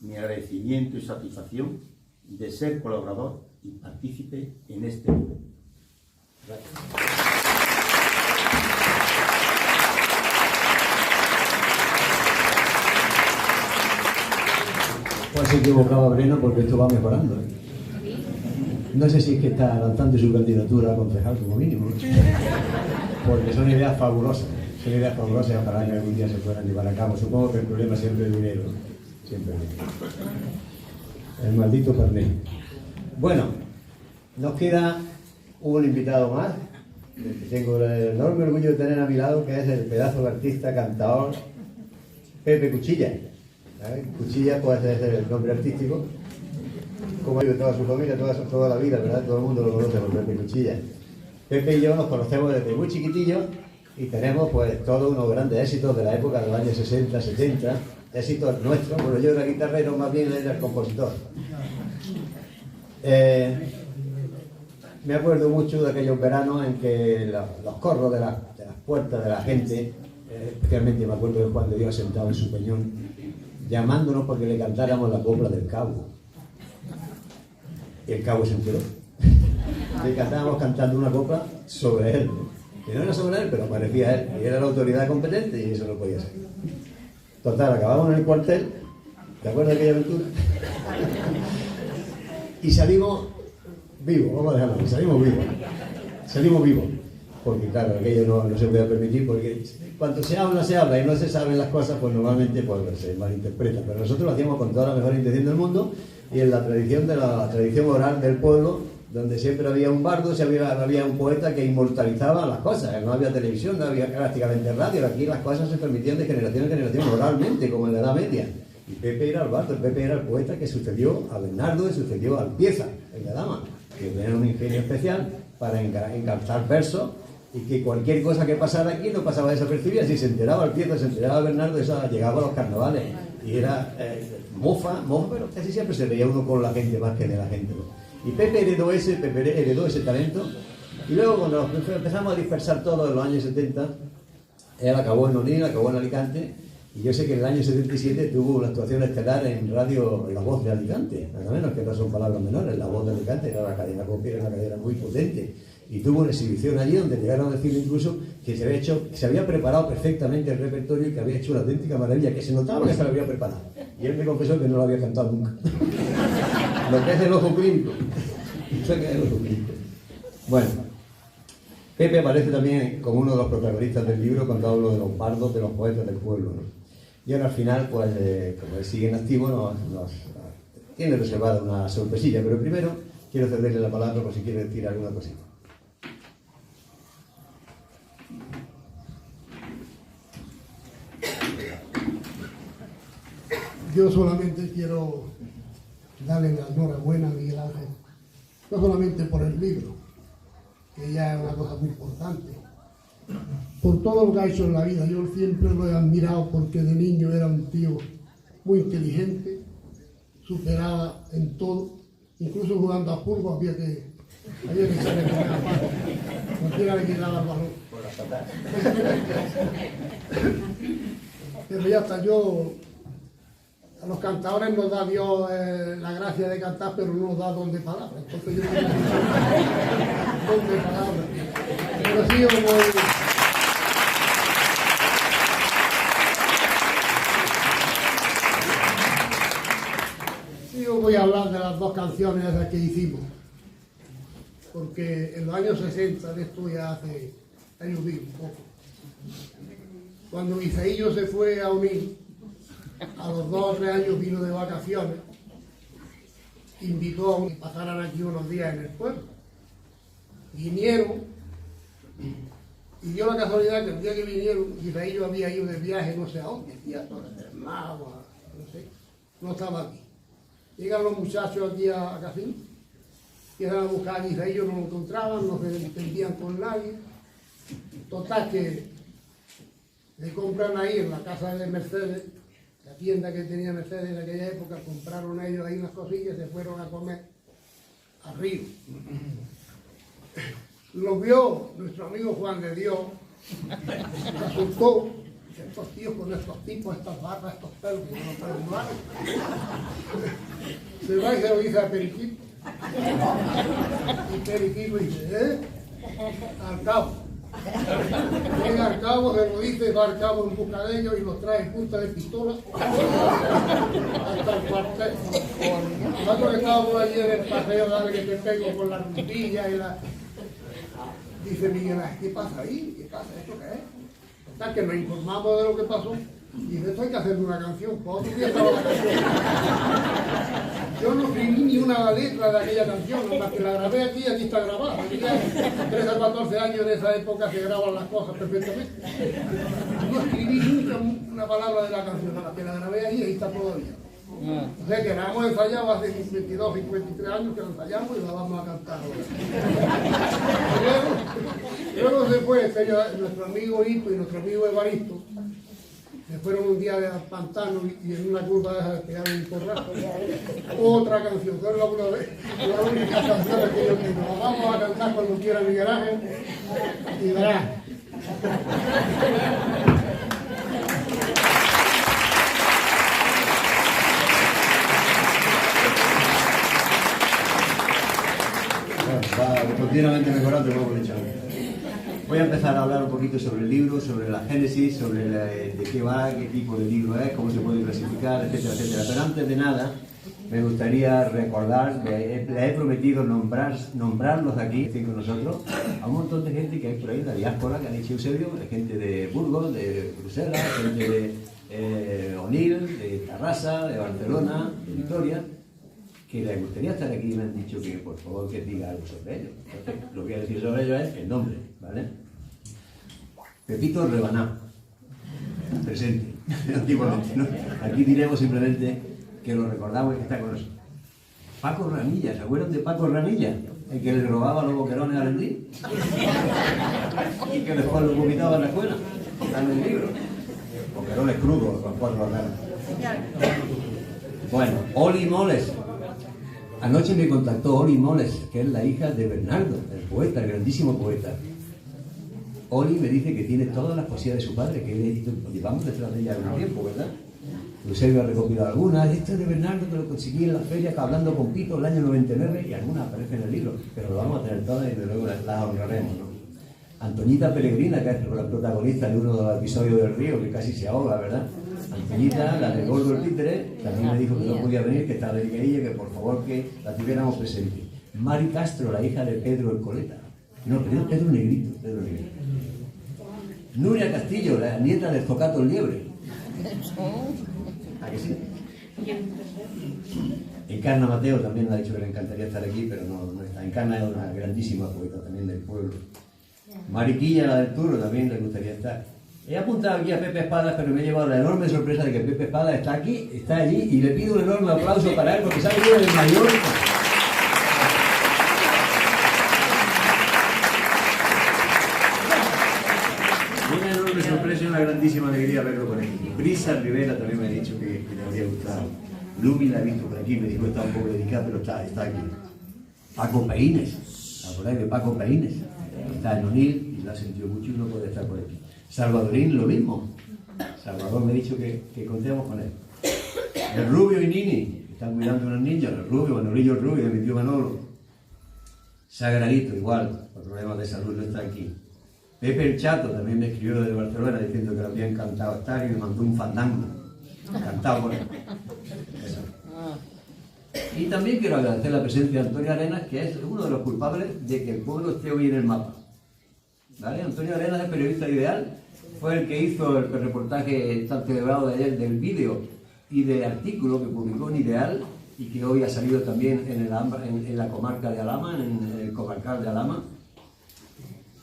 mi agradecimiento y satisfacción de ser colaborador y partícipe en este grupo. Gracias. Pues se equivocaba Breno porque esto va mejorando. No sé si es que está lanzando su candidatura a concejal como mínimo, porque son ideas fabulosas. Son ideas fabulosas para que algún día se puedan llevar a cabo. Supongo que el problema siempre es el dinero. Siempre es el dinero. El maldito carnet. Bueno, nos queda un invitado más. Tengo el enorme orgullo de tener a mi lado, que es el pedazo de artista, cantador, Pepe Cuchilla. ¿Sabes? Cuchilla pues es el nombre artístico, como vive toda su familia, toda la vida, ¿verdad? Todo el mundo lo conoce por Pepe Cuchilla. Pepe y yo nos conocemos desde muy chiquitillos y tenemos pues todos unos grandes éxitos de la época de los años 60, 70, éxitos nuestros. Bueno, yo era guitarrero, más bien era el compositor. Me acuerdo mucho de aquellos veranos en que los corros de las puertas de la gente, especialmente me acuerdo de Juan de Dios sentado en su peñón, llamándonos porque le cantáramos la copla del Cabo. Y el Cabo se enteró. Le cantábamos cantando una copla sobre él. Que no era sobre él, pero parecía él. Y era la autoridad competente y eso no podía ser. Total, acabamos en el cuartel. ¿Te acuerdas de aquella aventura? Y salimos vivos, vamos a dejarlo, salimos vivos. Salimos vivos. Porque claro, aquello no se puede permitir, porque cuando se habla y no se saben las cosas, pues normalmente pues, se malinterpreta. Pero nosotros lo hacíamos con toda la mejor intención del mundo y en la tradición oral del pueblo, donde siempre había un bardo, había un poeta que inmortalizaba las cosas. No había televisión, no había prácticamente radio. Aquí las cosas se permitían de generación en generación oralmente, como en la Edad Media. Y Pepe era el bardo, Pepe era el poeta que sucedió a Bernardo y sucedió a Alpieza, en la Dama, que tenía un ingenio especial para encartar versos. Y que cualquier cosa que pasara aquí no pasaba desapercibida. Si se enteraba Alpieza, se enteraba Bernardo, eso llegaba a los carnavales. Y era mofa, pero casi siempre se veía uno con la gente más que de la gente, ¿no? Y Pepe heredó ese talento. Y luego cuando empezamos a dispersar todo en los años 70, él acabó en Onil, acabó en Alicante. Y yo sé que en el año 77 tuvo una actuación estelar en radio La Voz de Alicante. Nada menos, que no son palabras menores. La Voz de Alicante era una cadena copiera, una cadena muy potente. Y tuvo una exhibición allí donde llegaron a decirle incluso que se había preparado perfectamente el repertorio y que había hecho una auténtica maravilla, que se notaba que se lo había preparado. Y él me confesó que no lo había cantado nunca. Lo que es el ojo clínico. Eso es el ojo clínico. Bueno, Pepe aparece también como uno de los protagonistas del libro cuando hablo de los bardos, de los poetas del pueblo, ¿no? Y ahora al final, pues, como él sigue en activo, nos tiene reservada una sorpresilla. Pero primero quiero cederle la palabra por si quiere decir alguna cosita. Yo solamente quiero darle la enhorabuena a Miguel Ángel, no solamente por el libro, que ya es una cosa muy importante, por todo lo que ha hecho en la vida. Yo siempre lo he admirado porque de niño era un tío muy inteligente, superaba en todo, incluso jugando a fútbol había que saber poner la pata, cualquiera le quitaba el balón. Pero ya está, a los cantadores nos da Dios la gracia de cantar, pero no nos da don de palabra. Entonces yo no tengo don de palabra. Pero sí, yo voy a hablar de las dos canciones esas que hicimos. Porque en los años 60, de esto ya hace años un poco, cuando Isaías se fue a unir, a los 2 o 3 años vino de vacaciones, invitó a que pasaran aquí unos días en el pueblo. Vinieron, y dio la casualidad que el día que vinieron, Israel había ido de viaje no sé a dónde, a Torres del Lago, no sé, no estaba aquí. Llegan los muchachos aquí a Cacín, empiezan a buscar a Israel, no lo encontraban, no se entendían con nadie. Total que le compran ahí en la casa de Mercedes, la tienda que tenía Mercedes en aquella época, compraron ellos ahí unas cosillas y se fueron a comer a Río. Lo vio nuestro amigo Juan de Dios, se asustó, estos tíos con estos tipos, estas barbas, estos pelos, que no pelos largos. Se va y se lo dice a Periquito. Y Periquito dice, al cabo. Llega al cabo, se lo dice, va al cabo en busca de ellos y los trae en punta de pistola hasta el cuartel. Nosotros que estábamos allí en el paseo, dale que te pego con la rumpilla y la... Dice Miguel, ¿qué pasa ahí? ¿Qué pasa? ¿Esto qué es? Total, que nos informamos de lo que pasó. Y dice, esto hay que hacer una canción. ¿Cuándo día estaba la canción? Yo no escribí ni una letra de aquella canción, más que la grabé aquí y aquí está grabada. 13 o 14 años en esa época se graban las cosas perfectamente. No escribí nunca una palabra de la canción, más que la grabé ahí y ahí está todavía. O sea que la hemos ensayado hace 52, 53 años que la ensayamos y la vamos a cantar ahora. Luego se fue nuestro amigo Hito y nuestro amigo Evaristo. Se fueron un día al pantano y en una curva de esas pegaron un porrazo. Otra canción, que es la única canción que yo tengo. La vamos a cantar cuando quiera Miguel Ángel y verás. Va continuamente mejorando, como he dicho antes. Voy a empezar a hablar un poquito sobre el libro, sobre la génesis, sobre de qué va, qué tipo de libro es, cómo se puede clasificar, etcétera, etcétera. Pero antes de nada, me gustaría recordar, le he prometido nombrarlos aquí con nosotros, a un montón de gente que hay por ahí, la diáspora, que han dicho Eusebio, gente de Burgos, de Bruselas, gente de Onil, de Tarrasa, de Barcelona, de Vitoria, que les gustaría estar aquí y me han dicho que por favor que diga algo sobre ellos. Entonces, lo que voy a decir sobre ellos es el nombre, ¿vale? Pepito Rebaná, presente, antiguamente, ¿no? Aquí diremos simplemente que lo recordamos y que está con nosotros. Paco Ranilla, ¿se acuerdan de Paco Ranilla? El que le robaba los boquerones al Endí. Y que después lo vomitaba en la escuela, está en el libro. Boquerones crudos, con 4 ranas. Bueno, Oli Moles. Anoche me contactó Oli Moles, que es la hija de Bernardo, el poeta, el grandísimo poeta. Oli me dice que tiene todas las poesías de su padre, que llevamos detrás de ella algún tiempo, ¿verdad? Eusebio ha recopilado algunas. Esto es de Bernardo, que lo conseguí en la feria, hablando con Pito el año 99, y algunas aparecen en el libro, pero lo vamos a tener todas y desde luego las honraremos, ¿no? Antoñita Peregrina, que es la protagonista de uno de los episodios del río, que casi se ahoga, ¿verdad? Antoñita, la del Gordo el Títere, también me dijo que no podía venir, que estaba de ella, que por favor que la tuviéramos presente. Mari Castro, la hija de Pedro el Coleta. No, Pedro Negrito, Pedro Negrito. Nuria Castillo, la nieta del Zocato el Liebre. ¿A que sí? Encarna Mateo también ha dicho que le encantaría estar aquí, pero no está. Encarna es una grandísima poeta también del pueblo. Mariquilla, la del Turo, también le gustaría estar. He apuntado aquí a Pepe Espadas, pero me he llevado la enorme sorpresa de que Pepe Espadas está aquí, está allí, y le pido un enorme aplauso para él porque se ha venido de Mallorca. Una enorme sorpresa y una grandísima alegría verlo por aquí. Brisa Rivera también me ha dicho que le habría gustado. Lumi la he visto por aquí, me dijo que está un poco dedicada, pero está aquí. Paco Peínez, ¿acordáis de Paco Peínez? Está en Onil y la ha sentido mucho y no puede estar por aquí. Salvadorín, lo mismo. Salvador me ha dicho que contemos con él. El Rubio y Nini, que están cuidando a unos niños. El Rubio, Manolillo el Rubio, de mi tío Manolo. Sagradito, igual, por problemas de salud no está aquí. Pepe el Chato también me escribió desde Barcelona diciendo que le había encantado estar y me mandó un fandango. Encantado por él. Eso. Y también quiero agradecer la presencia de Antonio Arenas, que es uno de los culpables de que el pueblo esté hoy en el mapa. ¿Vale? Antonio Arenas, el periodista ideal, fue el que hizo el reportaje tan celebrado de ayer del vídeo y de artículo que publicó en Ideal y que hoy ha salido también en la comarca de Alhama, en el comarcal de Alhama.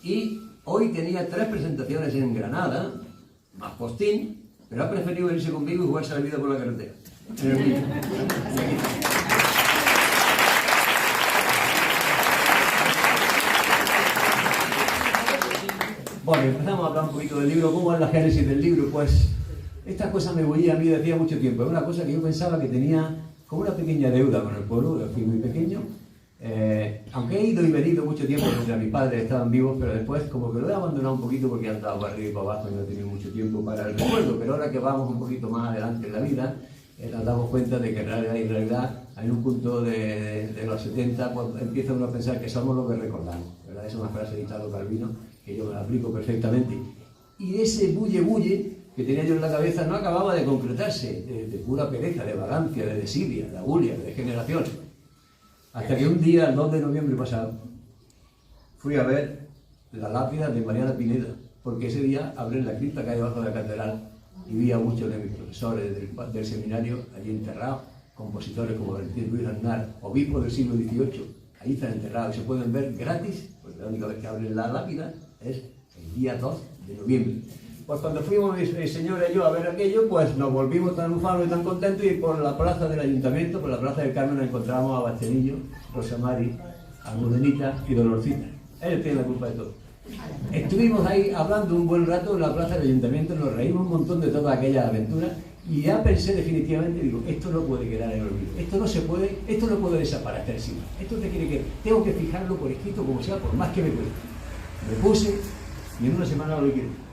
Y hoy tenía 3 presentaciones en Granada, más postín, pero ha preferido irse conmigo y jugarse la vida por la carretera. En el río. Bueno, empezamos a hablar un poquito del libro. ¿Cómo es la génesis del libro? Pues esta cosa me bullía a mí desde hacía mucho tiempo. Es una cosa que yo pensaba que tenía como una pequeña deuda con el pueblo. Yo fui muy pequeño. Aunque he ido y venido mucho tiempo mientras mis padres estaban vivos, pero después como que lo he abandonado un poquito porque he andado para arriba y para abajo y no he tenido mucho tiempo para el recuerdo. Pero ahora que vamos un poquito más adelante en la vida, nos damos cuenta de que en realidad hay un punto de los 70, pues empieza uno a pensar que somos lo que recordamos, ¿verdad? Es una frase de Italo Calvino que yo me la aplico perfectamente. Y ese bulle que tenía yo en la cabeza no acababa de concretarse, de pura pereza, de vagancia, de desidia, de abulia, de degeneración. Hasta que un día, el 2 de noviembre pasado, fui a ver la lápida de Mariana Pineda, porque ese día hablé en la cripta que hay debajo de la catedral y vi a muchos de mis profesores del seminario allí enterrados, compositores como Valentín Ruiz Aznar, obispo del siglo XVIII, ahí están enterrados y se pueden ver gratis, porque la única vez que abren la lápida es el día 2 de noviembre. Pues cuando fuimos mi señora y yo a ver aquello, pues nos volvimos tan ufanos y tan contentos y por la plaza del ayuntamiento, por la plaza del Carmen, encontramos a Bastelillo, Rosa Mari, a Modenita y Dolorcita. Ellos tienen la culpa de todo. Estuvimos ahí hablando un buen rato en la plaza del ayuntamiento, nos reímos un montón de toda aquella aventura y ya pensé definitivamente, digo, esto no puede quedar en el olvido, esto no puede desaparecer sin más, esto tengo que fijarlo por escrito como sea, por más que me cueste. Me puse y en una semana lo liquidé.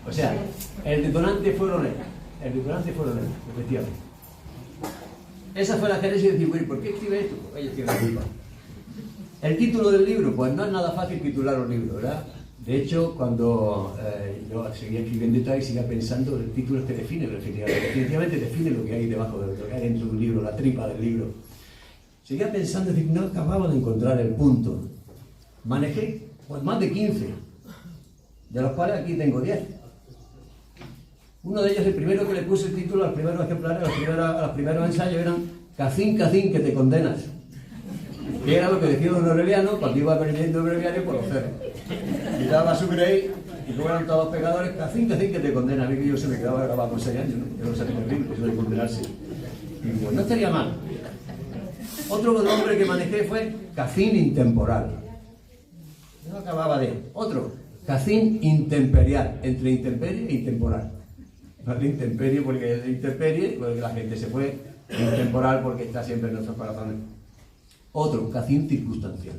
O sea, el detonante fueron ellos, efectivamente. Esa fue la génesis de decir, bueno, ¿por qué escribe esto? Porque ellos tienen la culpa. El título del libro, pues no es nada fácil titular un libro, ¿verdad? De hecho, cuando yo seguía escribiendo y tal, y seguía pensando, el título es que definitivamente define lo que hay debajo, de lo que hay dentro de un libro, la tripa del libro. Seguía pensando, es decir, no acababa de encontrar el punto. Manejé pues más de 15, de los cuales aquí tengo 10. Uno de ellos, el primero que le puse el título a los primeros ejemplares, a los primeros ensayos, eran Cacín, Cacín, que te condenas. Que era lo que decía don Aureliano cuando iba aprendiendo el breviario por los cerros. Y daba su grey, y luego eran todos pegadores, Cacín, Cacín, que te condena. A mí que yo se me quedaba grabado con 6 años, ¿no? Yo no sabía terrible, eso de condenarse. Y digo, no estaría mal. Otro nombre que manejé fue Cacín intemporal. No acababa de. Otro, Cacín intemperial, entre intemperie e intemporal. No de intemperie porque es de intemperie, porque la gente se fue, intemporal porque está siempre en nuestros corazones. Otro, Cacín circunstancial.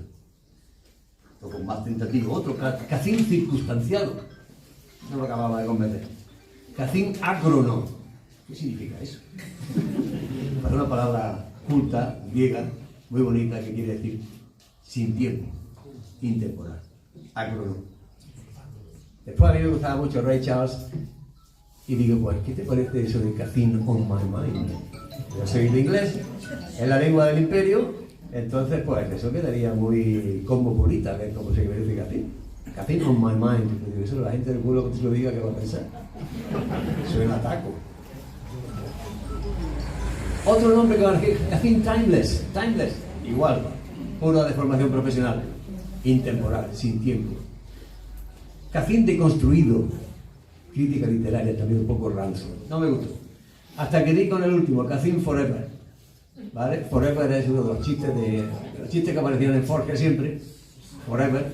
Un poco más tentativo. Otro, Cacín circunstanciado. No lo acababa de convencer. Cacín ácrono. ¿Qué significa eso? Es una palabra culta, griega, muy bonita, que quiere decir sin tiempo, intemporal. Ácrono. Después a mí me gustaba mucho Ray Charles y digo, pues, ¿qué te parece eso de Cacín on my mind? Yo soy de inglés, es la lengua del imperio, entonces pues eso quedaría muy cosmopolita, que es como se merece Cacín. Cacín on my mind, porque eso la gente del pueblo que te lo diga, ¿qué va a pensar? Suena a taco. Otro nombre que va a decir, Cacín timeless, igual, pura deformación profesional, intemporal, sin tiempo. Cacín deconstruido, crítica literaria también un poco rancio, no me gustó. Hasta que di con el último, Cacín forever, ¿vale? Forever es uno de los chistes que aparecían en Forge siempre, forever,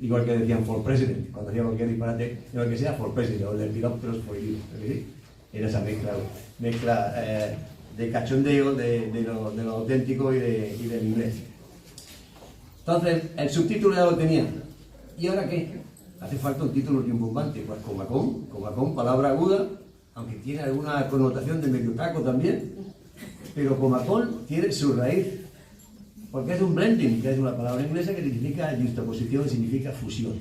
igual que decían for president, cuando hacía cualquier disparate, lo que sea for president, o el de Pirópteros for you, ¿sí? Era esa mezcla de cachondeo, de lo auténtico y del inglés. Entonces, el subtítulo ya lo tenía. ¿Y ahora qué? Hace falta un título rimbombante, pues comacón, palabra aguda, aunque tiene alguna connotación de medio taco también, pero comacón tiene su raíz, porque es un blending, que es una palabra inglesa que significa juxtaposición, significa fusión.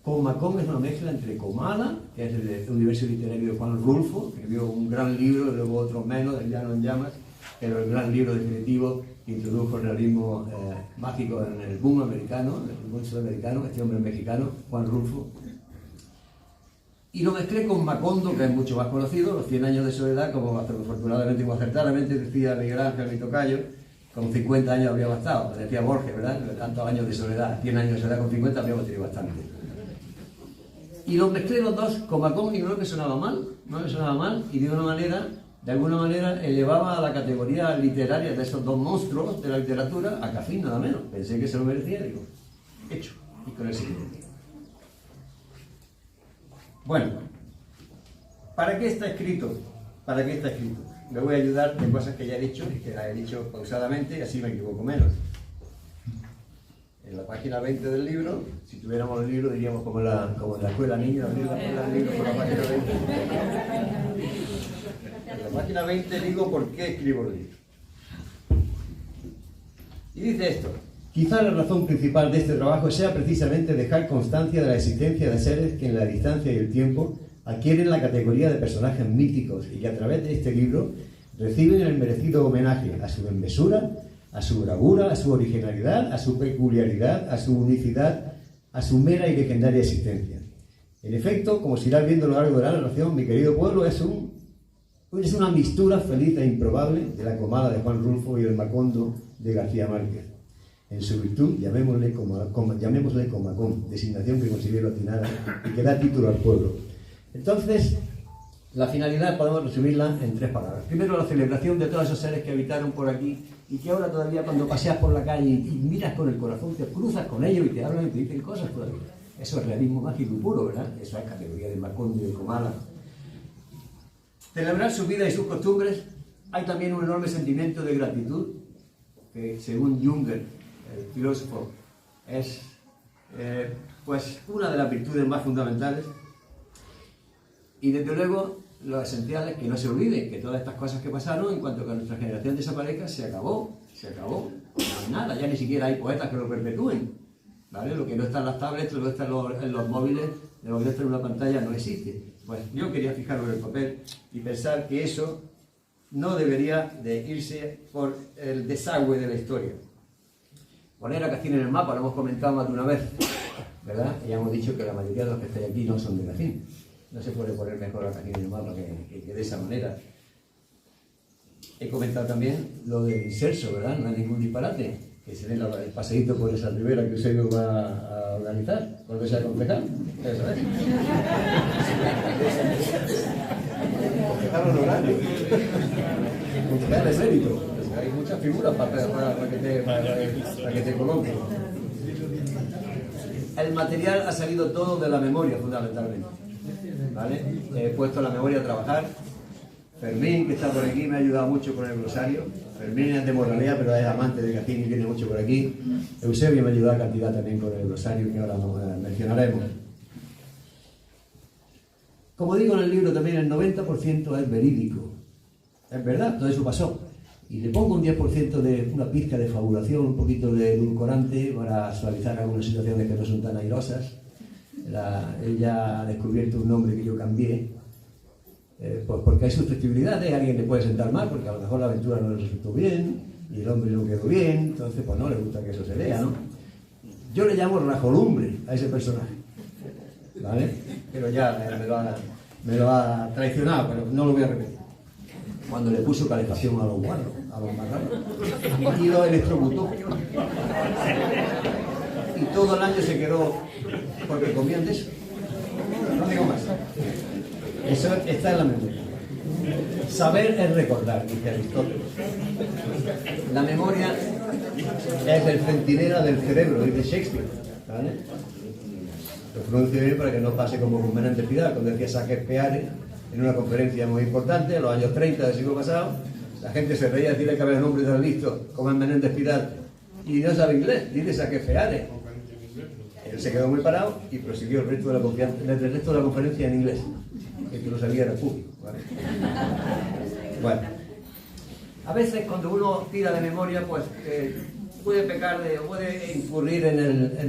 Comacón es una mezcla entre Comala, que es el universo literario de Juan Rulfo, que escribió un gran libro, luego otro menos, El llano en llamas, pero el gran libro definitivo que introdujo el realismo mágico en el boom americano, en el boom sudamericano, este hombre mexicano, Juan Rulfo. y lo mezclé con Macondo, que es mucho más conocido, Los 100 años de soledad, como afortunadamente o acertadamente decía Miguel Ángel, mi tocayo, con 50 años habría bastado, decía Borges, ¿verdad? Tantos años de soledad, 100 años de soledad con 50 habríamos tenido bastante. Y los mezclé los dos con Macondo y no me sonaba mal, y de alguna manera elevaba a la categoría literaria de esos dos monstruos de la literatura a Cafín, nada menos. Pensé que se lo merecía, digo, hecho, y con el siguiente. Bueno, ¿para qué está escrito? ¿Para qué está escrito? Me voy a ayudar de cosas que ya he dicho y que las he dicho pausadamente y así me equivoco menos. En la página 20 del libro, si tuviéramos el libro diríamos como en la escuela niña, abrir el libro por la página 20. En la página 20 digo por qué escribo el libro. Y dice esto: quizá la razón principal de este trabajo sea precisamente dejar constancia de la existencia de seres que en la distancia y el tiempo adquieren la categoría de personajes míticos y que a través de este libro reciben el merecido homenaje a su enmesura, a su bravura, a su originalidad, a su peculiaridad, a su unicidad, a su mera y legendaria existencia. En efecto, como se irá viendo a lo largo de la narración, mi querido pueblo es una mistura feliz e improbable de la Comala de Juan Rulfo y el Macondo de García Márquez. En su virtud, llamémosle Comacón, designación que considero atinada y que da título al pueblo. Entonces, la finalidad podemos resumirla en 3 palabras. Primero, la celebración de todos esos seres que habitaron por aquí y que ahora todavía cuando paseas por la calle y miras con el corazón, te cruzas con ellos y te hablan y te dicen cosas todavía. Eso es realismo mágico puro, ¿verdad? Eso es categoría de Macondo y de Comala. Celebrar su vida y sus costumbres. Hay también un enorme sentimiento de gratitud, que según Junger, el filósofo, es pues una de las virtudes más fundamentales. Y desde luego, lo esencial es que no se olvide que todas estas cosas que pasaron, en cuanto que nuestra generación desaparezca, se acabó. No hay nada, ya ni siquiera hay poetas que lo perpetúen, ¿vale? Lo que no está en las tablets, lo que está en los móviles, lo que no está en una pantalla no existe. Pues yo quería fijarme en el papel y pensar que eso no debería de irse por el desagüe de la historia. Poner a Cacín en el mapa, lo hemos comentado más de una vez, ¿verdad? Y ya hemos dicho que la mayoría de los que estáis aquí no son de Cacín. No se puede poner mejor a Cacín en el mapa que de esa manera. He comentado también lo del inserso, ¿verdad? No hay ningún disparate. Que se dé el paseíto por esa ribera que usted nos va a organizar, cuando sea concejal. Eso es. Concejal honorario. Concejal de mérito. Hay muchas figuras para que te coloquen. El material ha salido todo de la memoria, fundamentalmente. ¿Vale? He puesto la memoria a trabajar. Fermín, que está por aquí, me ha ayudado mucho con el glosario. Fermín es de Moralea, pero es amante de Cacín y viene mucho por aquí. Eusebio me ha ayudado a cantidad también con el glosario, que ahora mencionaremos. Como digo en el libro también, el 90% es verídico. Es verdad, todo eso pasó. Y le pongo un 10% de una pizca de fabulación, un poquito de edulcorante para suavizar algunas situaciones que no son tan airosas. Ella ha descubierto un nombre que yo cambié, pues porque hay susceptibilidades, a alguien le puede sentar mal, porque a lo mejor la aventura no le resultó bien, y el hombre no quedó bien, entonces pues no le gusta que eso se lea, ¿no? Yo le llamo Rajolumbre a ese personaje, ¿vale? Pero ya me lo ha traicionado, pero no lo voy a repetir. Cuando le puso calefacción a los guarros, a los marranos, y lo electrocutó. Y todo el año se quedó, porque comían de eso. No digo más. Eso está en la memoria. Saber es recordar, dice Aristóteles. La memoria es el centinela del cerebro, dice Shakespeare, ¿vale? Lo pronuncio bien para que no pase como con Menéndez Pidal, cuando decía Saques Peare, en una conferencia muy importante, en los años 30 del siglo pasado. La gente se reía de decirle que había un hombre tan listo como en Menéndez Pidal y no sabe inglés, dice Saques Peare. Él se quedó muy parado y prosiguió el resto de la conferencia en inglés. El que lo sabía era el público, ¿vale? Bueno, a veces cuando uno tira de memoria, pues puede pecar puede incurrir en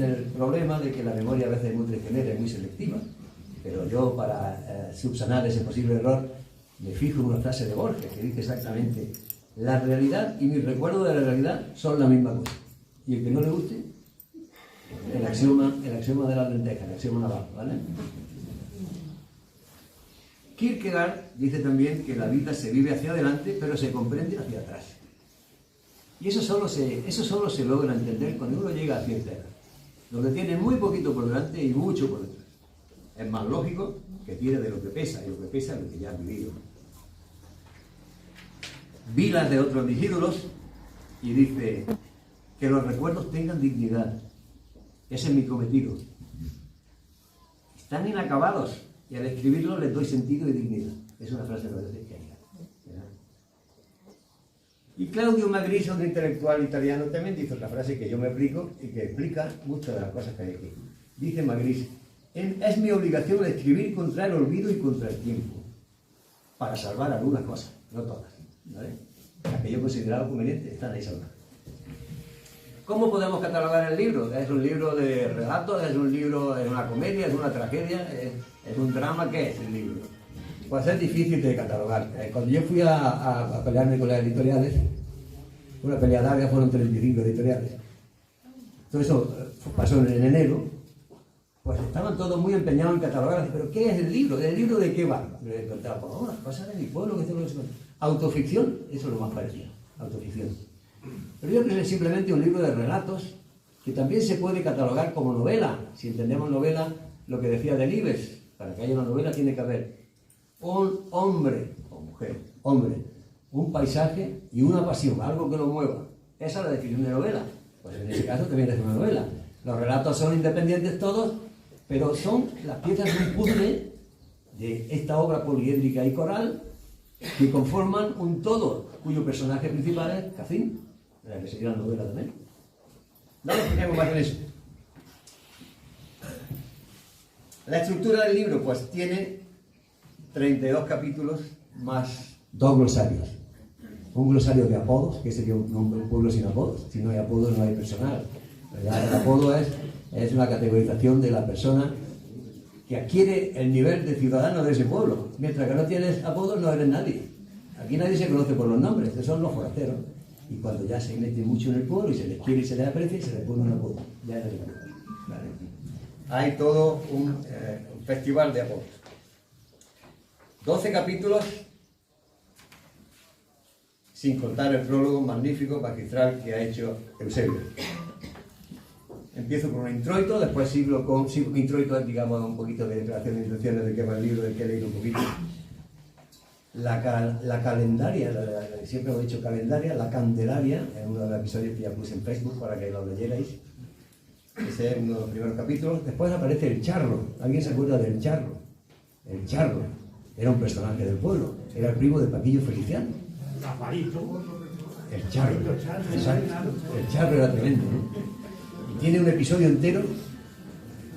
el problema de que la memoria a veces es muy traicionera, es muy selectiva. Pero yo, para subsanar ese posible error, me fijo en una frase de Borges que dice exactamente: la realidad y mi recuerdo de la realidad son la misma cosa. Y el que no le guste, el axioma de la lenteja, el axioma naval, ¿vale? Kierkegaard dice también que la vida se vive hacia adelante, pero se comprende hacia atrás. Y eso solo se logra entender cuando uno llega a cierta edad, donde tiene muy poquito por delante y mucho por detrás. Es más lógico que tire de lo que pesa, y lo que pesa es lo que ya ha vivido. Vilas de otros mis ídolos, y dice que los recuerdos tengan dignidad. Ese es mi cometido. Están inacabados, y al escribirlos les doy sentido y dignidad. Es una frase que hay. Y Claudio Magris, un intelectual italiano, también dice otra frase que yo me aplico y que explica muchas de las cosas que hay aquí. Dice Magris: es mi obligación escribir contra el olvido y contra el tiempo, para salvar algunas cosas, no todas, ¿vale? Las que yo consideraba convenientes están ahí salvadas. ¿Cómo podemos catalogar el libro? ¿Es un libro de relatos? ¿Es un libro, es una comedia? ¿Es una tragedia? ¿Es un drama? ¿Qué es el libro? Pues es difícil de catalogar. Cuando yo fui a pelearme con las editoriales, una pelea larga, fueron 35 editoriales. Todo eso pasó en enero. Pues estaban todos muy empeñados en catalogar. ¿Pero qué es el libro? ¿El libro de qué va? Me contaba, pues, las cosas de mi pueblo, que esto. Autoficción, eso es lo más parecido. Autoficción. Pero yo creo que es simplemente un libro de relatos que también se puede catalogar como novela. Si entendemos novela, lo que decía Delibes, para que haya una novela tiene que haber un hombre o mujer, hombre, un paisaje y una pasión, algo que lo mueva. Esa es la definición de novela. Pues en ese caso también es una novela. Los relatos son independientes todos, pero son las piezas de un puzzle de esta obra poliédrica y coral que conforman un todo, cuyo personaje principal es Cacín, de la que sería la novela también. No nos fijemos más en eso. La estructura del libro, pues tiene 32 capítulos más 2 glosarios. Un glosario de apodos, que sería un pueblo sin apodos. Si no hay apodos, no hay personal. El apodo es una categorización de la persona que adquiere el nivel de ciudadano de ese pueblo. Mientras que no tienes apodos, no eres nadie. Aquí nadie se conoce por los nombres, estos son los forasteros. Y cuando ya se mete mucho en el pueblo y se les quiere y se les aprecia, se les pone un apodo. Ya eres el pueblo. ¿Vale? Hay todo un festival de apodos. 12 capítulos, sin contar el prólogo magnífico, magistral que ha hecho Eusebio. Empiezo con un introito, después sigo con introito, digamos, un poquito de declaración de intenciones de qué va el libro, de qué he leído un poquito. La calendaria, siempre lo he dicho calendaria, la candelaria, es uno de los episodios que ya puse en Facebook para que lo leyerais. Ese es uno de los primeros capítulos. Después aparece el charro. ¿Alguien se acuerda del charro? El charro era un personaje del pueblo, era el primo de Paquillo Feliciano. El charro. Exacto. El charro era tremendo, ¿no? Y tiene un episodio entero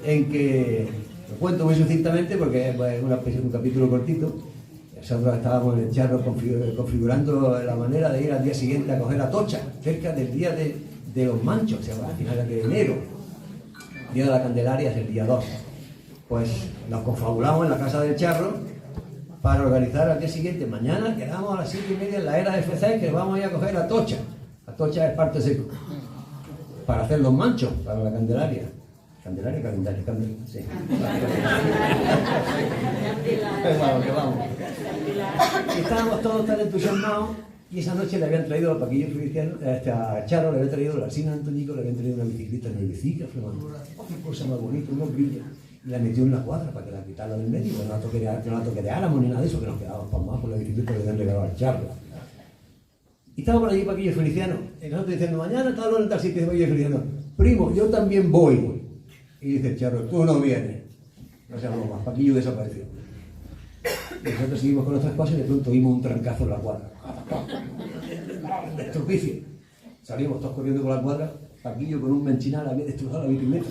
en que, lo cuento muy sucintamente porque es un capítulo cortito. Nosotros estábamos en el charro configurando la manera de ir al día siguiente a coger Atocha, cerca del día de los manchos, o sea, a finales de enero. El día de la Candelaria es el día 2. Pues nos confabulamos en la casa del charro para organizar al día siguiente. Mañana quedamos a las 7:30 en la era FC que vamos a ir a coger Atocha. Atocha es parte seco. Para hacer los manchos, para la Candelaria. Candelaria, sí. Vamos. Y estábamos todos tan entusiasmados y esa noche le habían traído a Paquillo Feliciano, a Charo le había traído, a Alcina Antoñico le habían traído una bicicleta nuevecita, qué cosa más bonita, unos brillos. Y la metió en la cuadra para que la quitara del medio, que no la toque de álamo ni nada de eso, que nos quedábamos pasmados por la bicicleta que le habían regalado al Charo. Y estaba por allí Paquillo Feliciano, y nosotros diciendo, mañana está en tal sitio, Paquillo Feliciano, primo, yo también voy. Y dice el charro, tú no vienes. No se habló más, Paquillo desapareció. Y nosotros seguimos con nuestras cosas y de pronto vimos un trancazo en la cuadra. Estropicio. Salimos todos corriendo por la cuadra, Paquillo con un menchinal había destrozado la bicicleta.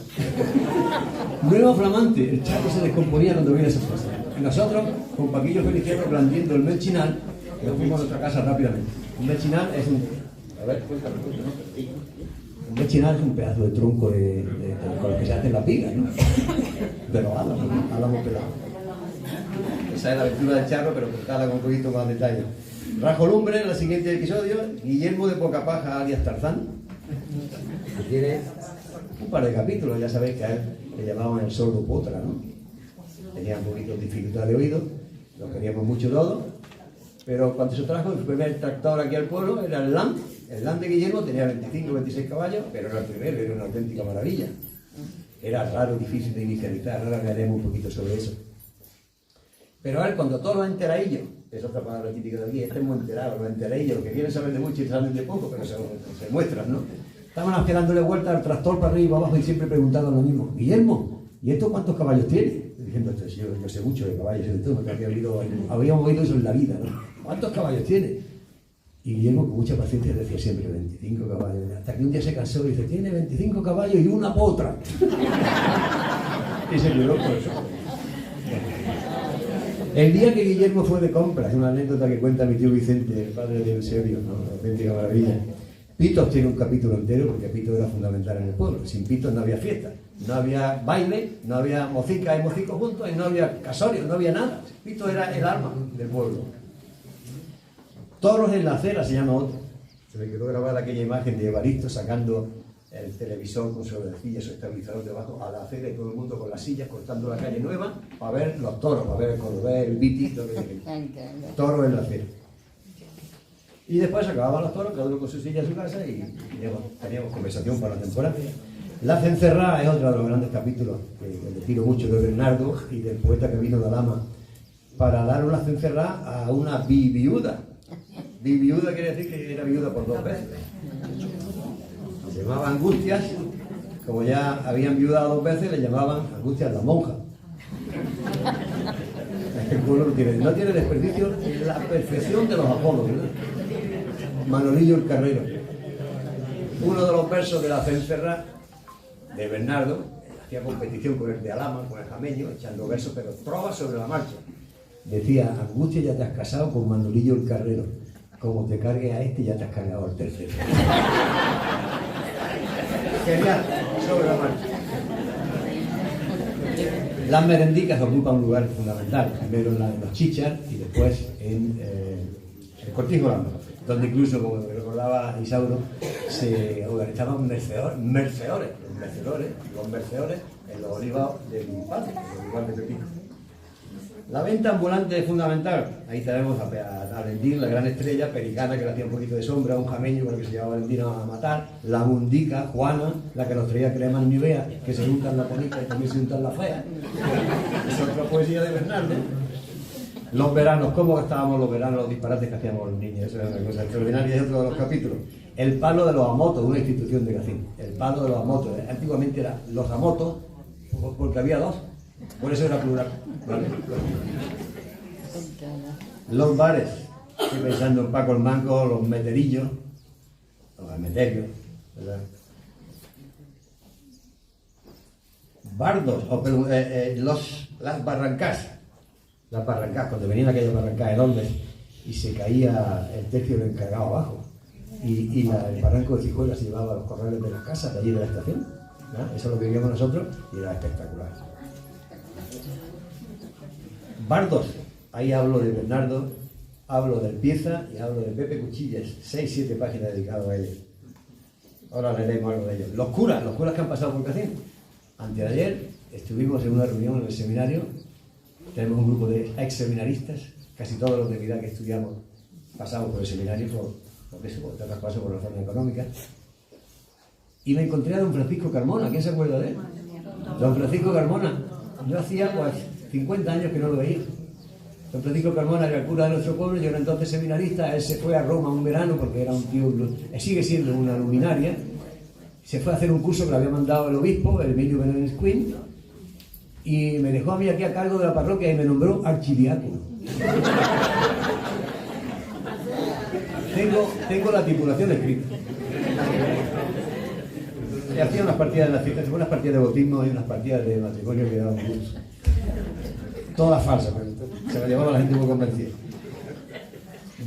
Nuevo flamante, el charro se descomponía cuando veía esas cosas. Y nosotros, con Paquillo Feliciano blandiendo el menchinal, nos fuimos a nuestra casa rápidamente. Un menchinal es un... A ver, cuéntame, ¿no? Un menchinal es un pedazo de tronco con el que se hace la piga, ¿no? Pero álamo pelado. Esa es la aventura del charro, pero contada con un poquito más detalle. Rajo Lumbre, en el siguiente episodio, Guillermo de Pocapaja, alias Tarzán, que tiene un par de capítulos, ya sabéis que a él le llamaban el sordo potra, ¿no? Tenía un poquito de dificultad de oído, lo queríamos mucho todos, pero cuando se trajo el primer tractor aquí al pueblo era el Land de Guillermo, tenía 25 o 26 caballos, pero era el primero, era una auténtica maravilla. Era raro, difícil de inicializar, ahora hablaremos un poquito sobre eso. Pero a ver, cuando todos los enteradillos, es otra palabra típica de aquí, estemos enterados, los enteradillos, los que quieren saber de mucho y saben de poco, pero se muestran, ¿no? Estaban dándole vuelta al tractor para arriba y para abajo y siempre preguntaban lo mismo. Guillermo, ¿y esto cuántos caballos tiene? Diciendo, yo sé mucho de caballos, de todo, porque habíamos oído eso en la vida, ¿no? ¿Cuántos caballos tiene? Y Guillermo con mucha paciencia decía siempre 25 caballos. Hasta que un día se cansó y dice, tiene 25 caballos y una potra. Y se quedó por eso. El día que Guillermo fue de compras, es una anécdota que cuenta mi tío Vicente, el padre de Eusebio, ¿no? Una auténtica maravilla. Pitos tiene un capítulo entero porque Pito era fundamental en el pueblo. Sin Pitos no había fiesta, no había baile, no había mocica y mocicos juntos y no había casorio, no había nada. Pito era el alma del pueblo. Toros en la acera se llama otro. Se me quedó grabada aquella imagen de Evaristo sacando el televisor con su orecilla, su estabilizador debajo a la acera y todo el mundo con las sillas cortando la calle nueva para ver los toros, para ver el cordobés, el biti, lo que toros en la acera. Y después acababan los toros, cada uno con su silla a su casa y teníamos conversación para la temporada. La Cencerrá es otro de los grandes capítulos que le tiro mucho de Bernardo y del poeta que vino de Alhama para dar una Cencerrá a una viuda. Viuda quiere decir que era viuda por 2 veces. Se llamaba Angustias, como ya habían viudado 2 veces, le llamaban Angustias la monja. El pueblo no tiene desperdicio, la perfección de los apodos, ¿verdad? Manolillo el Carrero. Uno de los versos de la Cencerrá de Bernardo hacía competición con el de Alhama, con el jameño, echando versos, pero trovas sobre la marcha. Decía, Angustia, ya te has casado con Manolillo el Carrero. Como te cargues a este, ya te has cargado al tercero. Genial, sobre la marcha. Las merendicas ocupan un lugar fundamental, primero en la de los chichas y después en el Cortijo Lama, donde incluso, como me recordaba Isauro, se organizaban merceores en los olivos del padre, en el lugar de Pepito. La venta ambulante es fundamental. Ahí tenemos a Valentín, la gran estrella, Pericana, que le hacía un poquito de sombra, un jameño con el que se llevaba Valentín a matar, la mundica, Juana, la que nos traía crema en Nivea, que se juntan la bonita y también se juntan la fea. Es otra poesía de Bernardo. Los veranos, ¿cómo gastábamos los veranos, los disparates que hacíamos los niños? Eso es una cosa extraordinaria, es otro de los capítulos. El palo de los amotos, una institución de Gacín. El palo de los amotos. Antiguamente era los amotos, porque había 2. Por eso era plural. ¿Vale? Los bares, estoy pensando en Paco el Manco, los meterillos, los meterios, ¿verdad? Bardos, las barrancas, cuando venían aquellas barrancas enormes y se caía el tercio del encargado abajo y el barranco de Cijuela se llevaba a los corrales de las casas de allí de la estación, ¿no? Eso lo vivíamos nosotros y era espectacular. Bardos, ahí hablo de Bernardo, hablo del Pieza y hablo de Pepe Cuchillas, 6-7 páginas dedicadas a ellos. Ahora leeremos algo de ellos. Los curas que han pasado por Cacín. Anteayer estuvimos en una reunión en el seminario, tenemos un grupo de ex seminaristas, casi todos los de mi edad que estudiamos pasamos por el seminario, por otras cosas, por razones económicas. Y me encontré a don Francisco Carmona, ¿quién se acuerda de él? Don Francisco Carmona, yo hacía 50 años que no lo veía. Don Francisco Carmona era el cura de nuestro pueblo, yo era entonces seminarista, él se fue a Roma un verano porque era un tío, sigue siendo una luminaria, se fue a hacer un curso que le había mandado el obispo, el Emilio Benédez Quinn, y me dejó a mí aquí a cargo de la parroquia y me nombró archidiácono. Tengo la titulación escrita. Y hacía unas partidas de las fiestas, unas partidas de bautismo y unas partidas de matrimonio que daban gusto. Todas falsas, pero se la llevaba la gente muy convencida.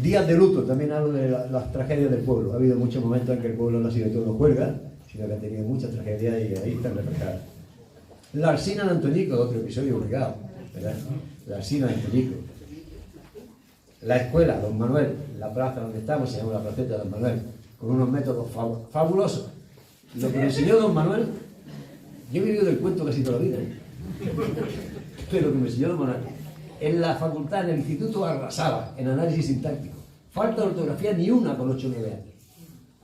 Días de luto, también hablo de las tragedias del pueblo. Ha habido muchos momentos en que el pueblo no ha sido todo juerga, sino que ha tenido muchas tragedias y ahí están reflejadas. La Arsina de Antoñico, otro episodio obligado, ¿verdad? La Arsina de Antoñico. La escuela, Don Manuel, la plaza donde estamos se llama la placeta de Don Manuel, con unos métodos fabulosos. Lo que me enseñó Don Manuel, yo he vivido del cuento casi toda la vida, pero lo que me enseñó Don Manuel, En la facultad, en el instituto, arrasaba en análisis sintáctico. Falta de ortografía ni una con 8 o 9 años.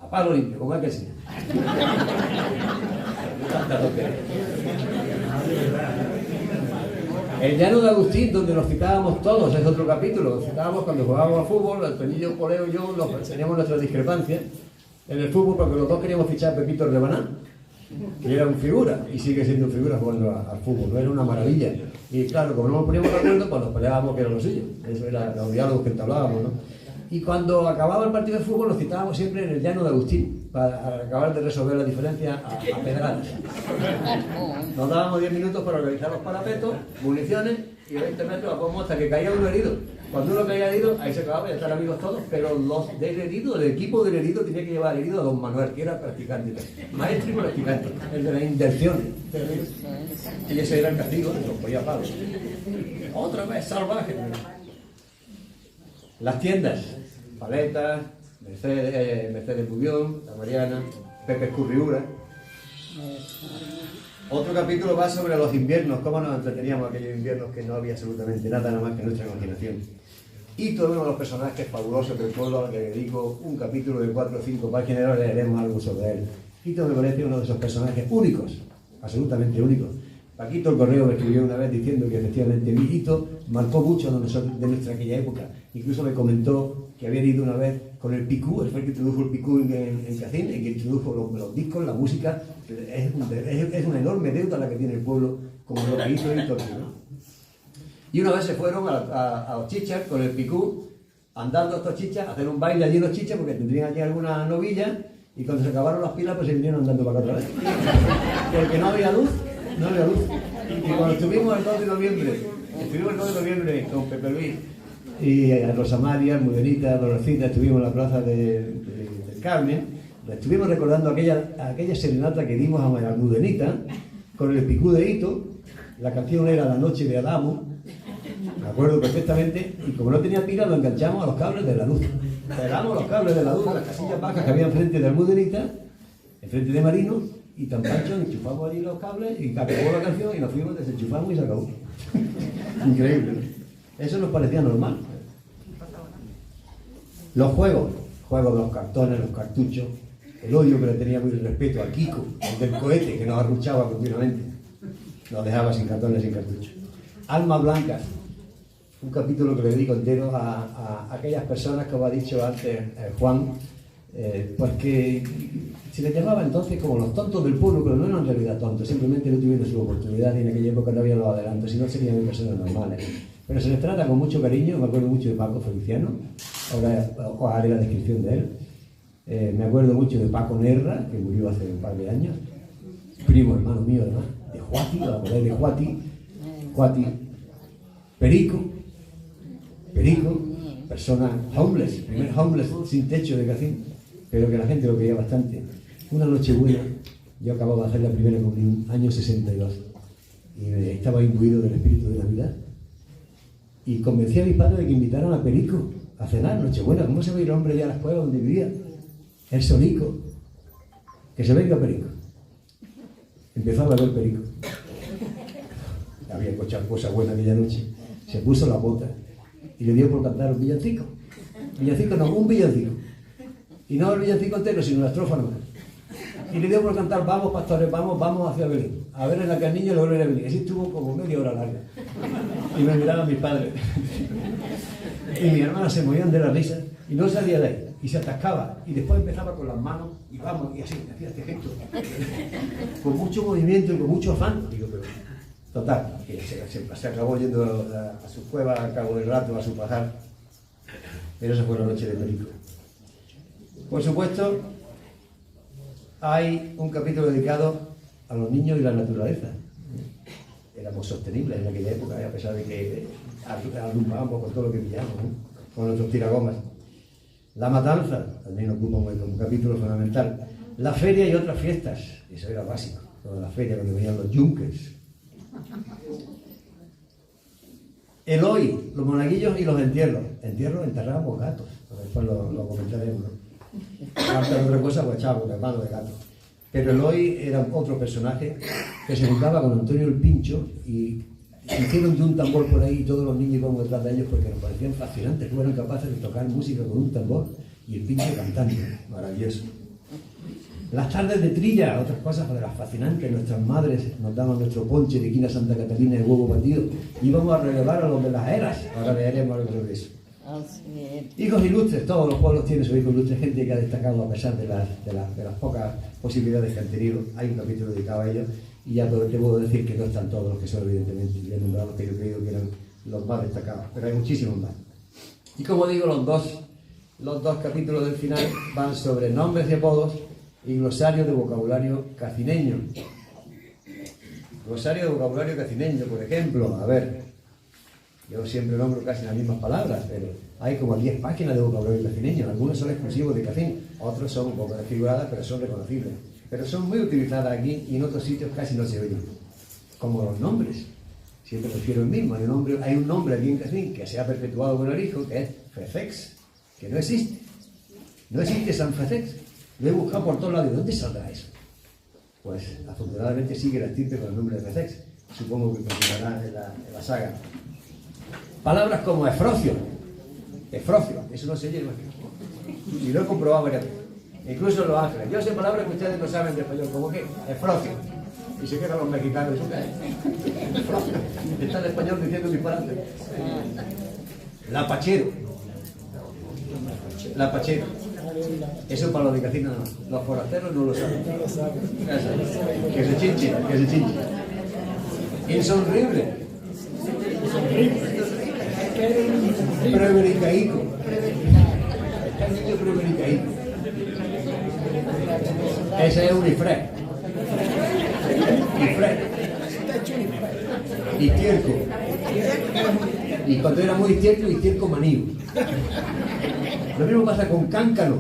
A palo limpio, como es que sí. El llano de Agustín, donde nos citábamos todos, es otro capítulo. Nos citábamos cuando jugábamos a fútbol, el Penillo, Poleo y yo, nos enseñamos nuestras discrepancias en el fútbol, porque los dos queríamos fichar a Pepito Rebaná, que era un figura, y sigue siendo un figura jugando al fútbol, no era una maravilla. Y claro, como no nos poníamos de acuerdo, pues nos peleábamos que era lo suyo. Eso era los diálogos que entablábamos, ¿no? Y cuando acababa el partido de fútbol nos citábamos siempre en el llano de Agustín, para acabar de resolver la diferencia a pedradas. Nos dábamos 10 minutos para organizar los parapetos, municiones y 20 metros a poco hasta que caía uno herido. Cuando uno caía herido, ahí se acababa, ya están amigos todos, pero los del herido, el equipo del herido tenía que llevar herido a don Manuel, que era practicante, maestro y practicante, el de las inversiones. Y ese era el castigo, nos ponía palos. Otra vez salvaje. Las tiendas, Paletas, Mercedes Bubión, La Mariana, Pepe Escurriura. Otro capítulo va sobre los inviernos, cómo nos entreteníamos aquellos inviernos que no había absolutamente nada más que nuestra imaginación. Y todo uno de los personajes fabulosos del pueblo al que dedico un capítulo de 4 o 5 páginas, ahora leeremos algo sobre él. Quito me parece uno de esos personajes únicos, absolutamente únicos. Paquito el Correo me escribió una vez diciendo que efectivamente mi hito marcó mucho de nuestra aquella época. Incluso me comentó que había ido una vez con el Picú, él fue el que introdujo el Picú en Cacín, y que introdujo los discos, la música. Es una enorme deuda la que tiene el pueblo, como lo que hizo Víctor, ¿no? Y una vez se fueron a los chichas con el Picú, andando estos chichas, a hacer un baile allí los chichas, porque tendrían aquí alguna novilla, y cuando se acabaron las pilas, pues se vinieron andando para acá otra vez. Porque no había luz. No había luz. Y cuando estuvimos el 2 de noviembre con Pepe Luis y a Rosa María, Mudenita, Dolorcita, estuvimos en la plaza del Carmen, estuvimos recordando aquella serenata que dimos a Mudenita con el Picú de Hito. La canción era La Noche de Adamo, me acuerdo perfectamente, y como no tenía pila lo enganchamos a los cables de la luz. Pegamos los cables de la luz a las casillas bajas que había enfrente de Mudenita, enfrente de Marino, y tan pancho, enchufamos allí los cables y acabó la canción y nos fuimos, desenchufamos y se acabó. Increíble, ¿no? Eso nos parecía normal. Los juegos de los cartones, los cartuchos, el odio que le teníamos y el respeto a Kiko, el del cohete, que nos arruchaba continuamente, nos dejaba sin cartones, sin cartuchos. Almas blancas, un capítulo que le dedico entero a aquellas personas que os ha dicho antes Juan, pues que se les llamaba entonces como los tontos del pueblo, pero no eran en realidad tontos, simplemente no tuvieron su oportunidad y en aquella época no había los adelantos, si no serían personas normales. Pero se les trata con mucho cariño. Me acuerdo mucho de Paco Feliciano, ahora os haré la descripción de él. Me acuerdo mucho de Paco Nerra, que murió hace un par de años, primo hermano mío además, de Juati, la abuela de Juati, Perico, persona homeless, primer homeless sin techo de Cacín, pero que la gente lo quería bastante. Una noche buena, yo acababa de hacer la primera comunión, año 62, y estaba imbuido del espíritu de Navidad, y convencí a mis padres de que invitaran a Perico a cenar, Nochebuena. ¿Cómo se va a ir el hombre ya a la escuela donde vivía? El solico, que se venga Perico. Empezó a beber Perico. Había cochado cosas buenas aquella noche. Se puso la bota y le dio por cantar un villancico. Villancico no, un villancico. Y no el villancico entero, sino la estrofa nomás. Y le dio por cantar: vamos pastores, vamos hacia Belén. A ver en la canilla y luego volver a Belén. Así estuvo como media hora larga. Y me miraban mis padres. Y mi hermana se movían de la risa y no salía de ahí. Y se atascaba. Y después empezaba con las manos y vamos, y así, hacía este gesto. Con mucho movimiento y con mucho afán. Digo, pero total, que se acabó yendo a su cueva al cabo del rato, a su pajar. Pero esa fue la noche de Perico. Por supuesto, hay un capítulo dedicado a los niños y la naturaleza. Éramos sostenibles en aquella época, a pesar de que arrumbábamos con todo lo que pillamos, ¿no? Con nuestros tiragomas. La matanza también ocupa un capítulo fundamental. La feria y otras fiestas, eso era básico. Toda la feria, cuando venían los yunkers. El hoy, los monaguillos y los entierros. Entierros enterrábamos gatos, después lo comentaremos, ¿no? Aparte de otra cosa, pues echábamos de mano de gato. Pero el hoy era otro personaje que se juntaba con Antonio el Pincho y hicieron de un tambor por ahí y todos los niños íbamos detrás de ellos porque nos parecían fascinantes, que eran capaces de tocar música con un tambor y el pinche cantando. Maravilloso. Las tardes de trilla, otras cosas de las fascinantes. Nuestras madres nos daban nuestro ponche de quina Santa Catalina de huevo batido. Íbamos a relevar a los de las eras. Ahora leeremos algo sobre eso. Hijos ilustres, todos los pueblos tienen sus hijos ilustres, gente que ha destacado a pesar de las pocas posibilidades que han tenido. Hay un capítulo dedicado a ellos y ya te puedo decir que no están todos los que son, evidentemente, y he nombrado que yo he creído que eran los más destacados, pero hay muchísimos más. Y como digo, los dos capítulos del final van sobre nombres y apodos y glosario de vocabulario cacineño. Glosario de vocabulario cacineño, por ejemplo, a ver, yo siempre nombro casi las mismas palabras, pero hay como 10 páginas de vocabulario cacineño. Algunos son exclusivos de Cacín, otros son un poco desfiguradas, pero son reconocibles. Pero son muy utilizadas aquí y en otros sitios casi no se oyen. Como los nombres. Siempre prefiero el mismo. Hay un nombre aquí en Cacín que se ha perpetuado con el hijo, que es Fecex, que no existe. No existe San Fecex. Lo he buscado por todos lados. ¿De dónde saldrá eso? Pues afortunadamente sigue la estirpe con el nombre de Fecex. Supongo que continuará en la saga. Palabras como efrocio, eso no se oye más. Y lo he comprobado varias veces. Incluso en Los Ángeles. Yo sé palabras que ustedes no saben de español, como que efrocio. Y se quedan los mexicanos. Efrocio. Está el español diciendo disparate. Lapachero. Lapachero. Eso para los de Cacín no. Los forasteros no lo saben. Eso. Que se chinche. Insonrible. Prevericaico. Está el niño prevericaico. Ese es un ifré. Istierco. Y cuando era muy istierco manío. Lo mismo pasa con cáncano.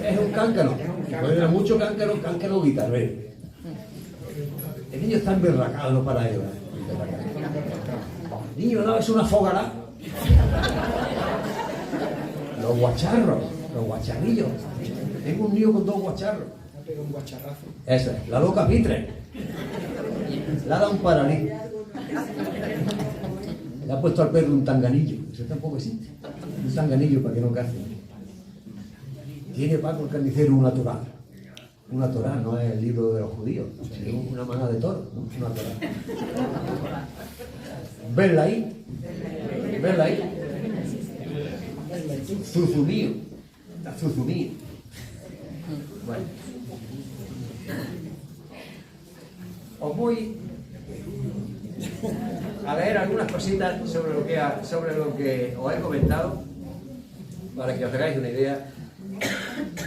Es un cáncano. Cuando era mucho cáncano guitarrero. El niño está emberracado, no para ello. Niño, no, es una fogara. Los guacharros, los guacharrillos. Tengo un niño con 2 guacharros. Un guacharrazo. Esa es, la loca pitre. Le ha dado un paralí. Le ha puesto al perro un tanganillo. Eso tampoco existe. Un tanganillo para que no cace. Tiene Paco el carnicero una torá. Una torá no es el libro de los judíos, sino una manada de toros. Una torá. Verla ahí. Zuzumío. Bueno. Os voy a leer algunas cositas sobre lo que os he comentado para que os hagáis una idea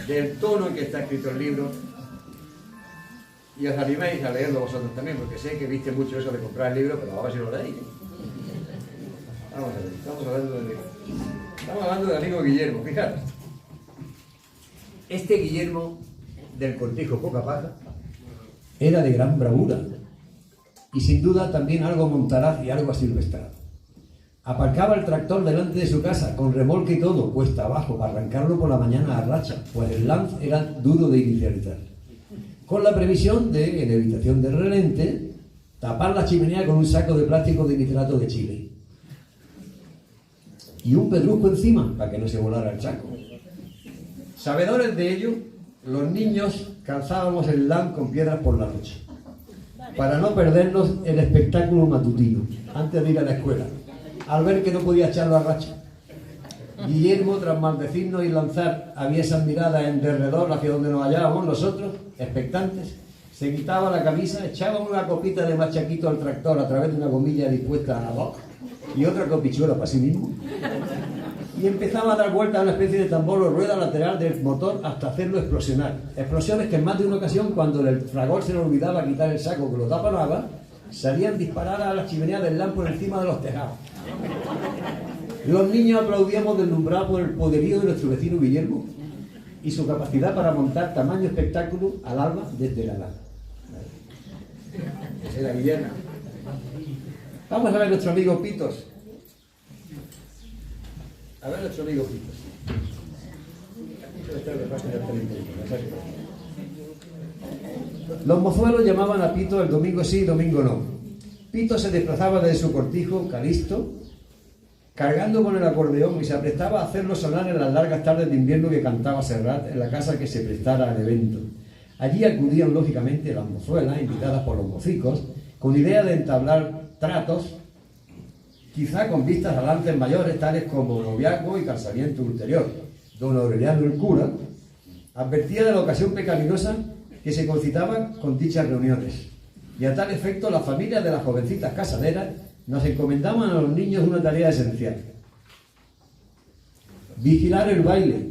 del tono en que está escrito el libro y os animéis a leerlo vosotros también, porque sé que viste mucho eso de comprar el libro, pero a ver si lo leéis. Vamos a ver, estamos hablando del amigo Guillermo. Fijaros, este Guillermo del cortijo Poca Paja era de gran bravura y sin duda también algo montaraz y algo asilvestrado. Aparcaba el tractor delante de su casa con remolque y todo, cuesta abajo, para arrancarlo por la mañana a racha, pues el lance era duro de inicializar, con la previsión de, en evitación del relente, tapar la chimenea con un saco de plástico de nitrato de Chile y un pedrusco encima para que no se volara el chaco. Sabedores de ello, los niños calzábamos el LAN con piedras por la noche para no perdernos el espectáculo matutino antes de ir a la escuela, al ver que no podía echarlo a racha. Guillermo, tras maldecirnos y lanzar aviesas miradas en derredor hacia donde nos hallábamos nosotros, expectantes, se quitaba la camisa, echaba una copita de machaquito al tractor a través de una gomilla dispuesta a la boca y otra copichuela para sí mismo, y empezaba a dar vueltas a una especie de tambor o rueda lateral del motor hasta hacerlo explosionar. Explosiones que en más de una ocasión, cuando el fragor se le olvidaba quitar el saco que lo taponaba, salían disparadas a la chimenea del LAN por encima de los tejados. Los niños aplaudíamos deslumbrados por el poderío de nuestro vecino Guillermo y su capacidad para montar tamaño espectáculo al alba desde la nada. Ese era Guillermo. Vamos a ver a nuestro amigo Pitos. A ver a nuestro amigo Pitos. Los mozuelos llamaban a Pito el domingo sí y domingo no. Pito se desplazaba desde su cortijo, Calisto, cargando con el acordeón y se aprestaba a hacerlo sonar en las largas tardes de invierno que cantaba Serrat en la casa que se prestara al evento. Allí acudían lógicamente las mozuelas, invitadas por los mocicos, con idea de entablar tratos, quizá con vistas a lances mayores, tales como noviazgo y casamiento ulterior. Don Aureliano el cura advertía de la ocasión pecaminosa que se concitaba con dichas reuniones, y a tal efecto las familias de las jovencitas casaderas nos encomendaban a los niños una tarea esencial: vigilar el baile,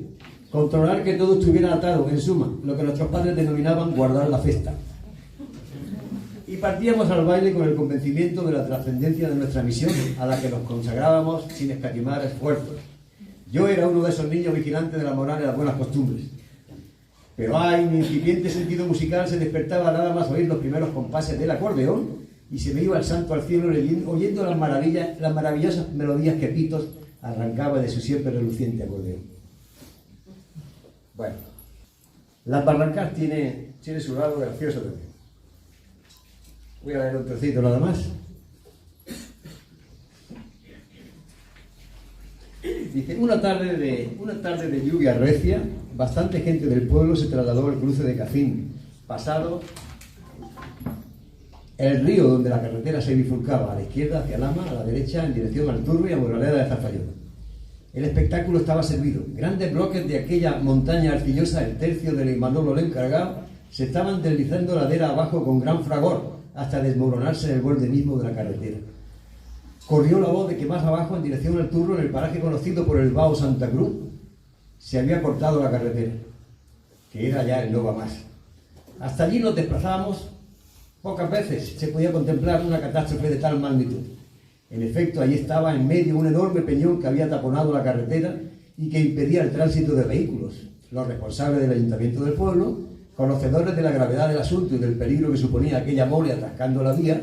controlar que todo estuviera atado, en suma, lo que nuestros padres denominaban guardar la festa. Y partíamos al baile con el convencimiento de la trascendencia de nuestra misión, a la que nos consagrábamos sin escatimar esfuerzos. Yo era uno de esos niños vigilantes de la moral y las buenas costumbres. Pero ay, mi incipiente sentido musical se despertaba nada más oír los primeros compases del acordeón y se me iba el santo al cielo oyendo las maravillosas melodías que Pitos arrancaba de su siempre reluciente acordeón. Bueno, las barrancas tiene su lado gracioso también. Voy a leer un trocito nada más. Dice, una tarde de lluvia recia, bastante gente del pueblo se trasladó al cruce de Cacín, pasado el río donde la carretera se bifurcaba, a la izquierda hacia Lama, a la derecha en dirección al Turbo y a Moraleda de Zafayona. El espectáculo estaba servido. Grandes bloques de aquella montaña arcillosa, el tercio del Imanolo el encargado, se estaban deslizando ladera abajo con gran fragor, hasta desmoronarse en el borde mismo de la carretera. Corrió la voz de que más abajo, en dirección al Turro, en el paraje conocido por el Bao Santa Cruz, se había cortado la carretera, que era ya el no va más. Hasta allí nos desplazábamos. Pocas veces se podía contemplar una catástrofe de tal magnitud. En efecto, allí estaba en medio un enorme peñón que había taponado la carretera y que impedía el tránsito de vehículos. Los responsables del ayuntamiento del pueblo, conocedores de la gravedad del asunto y del peligro que suponía aquella mole atascando la vía,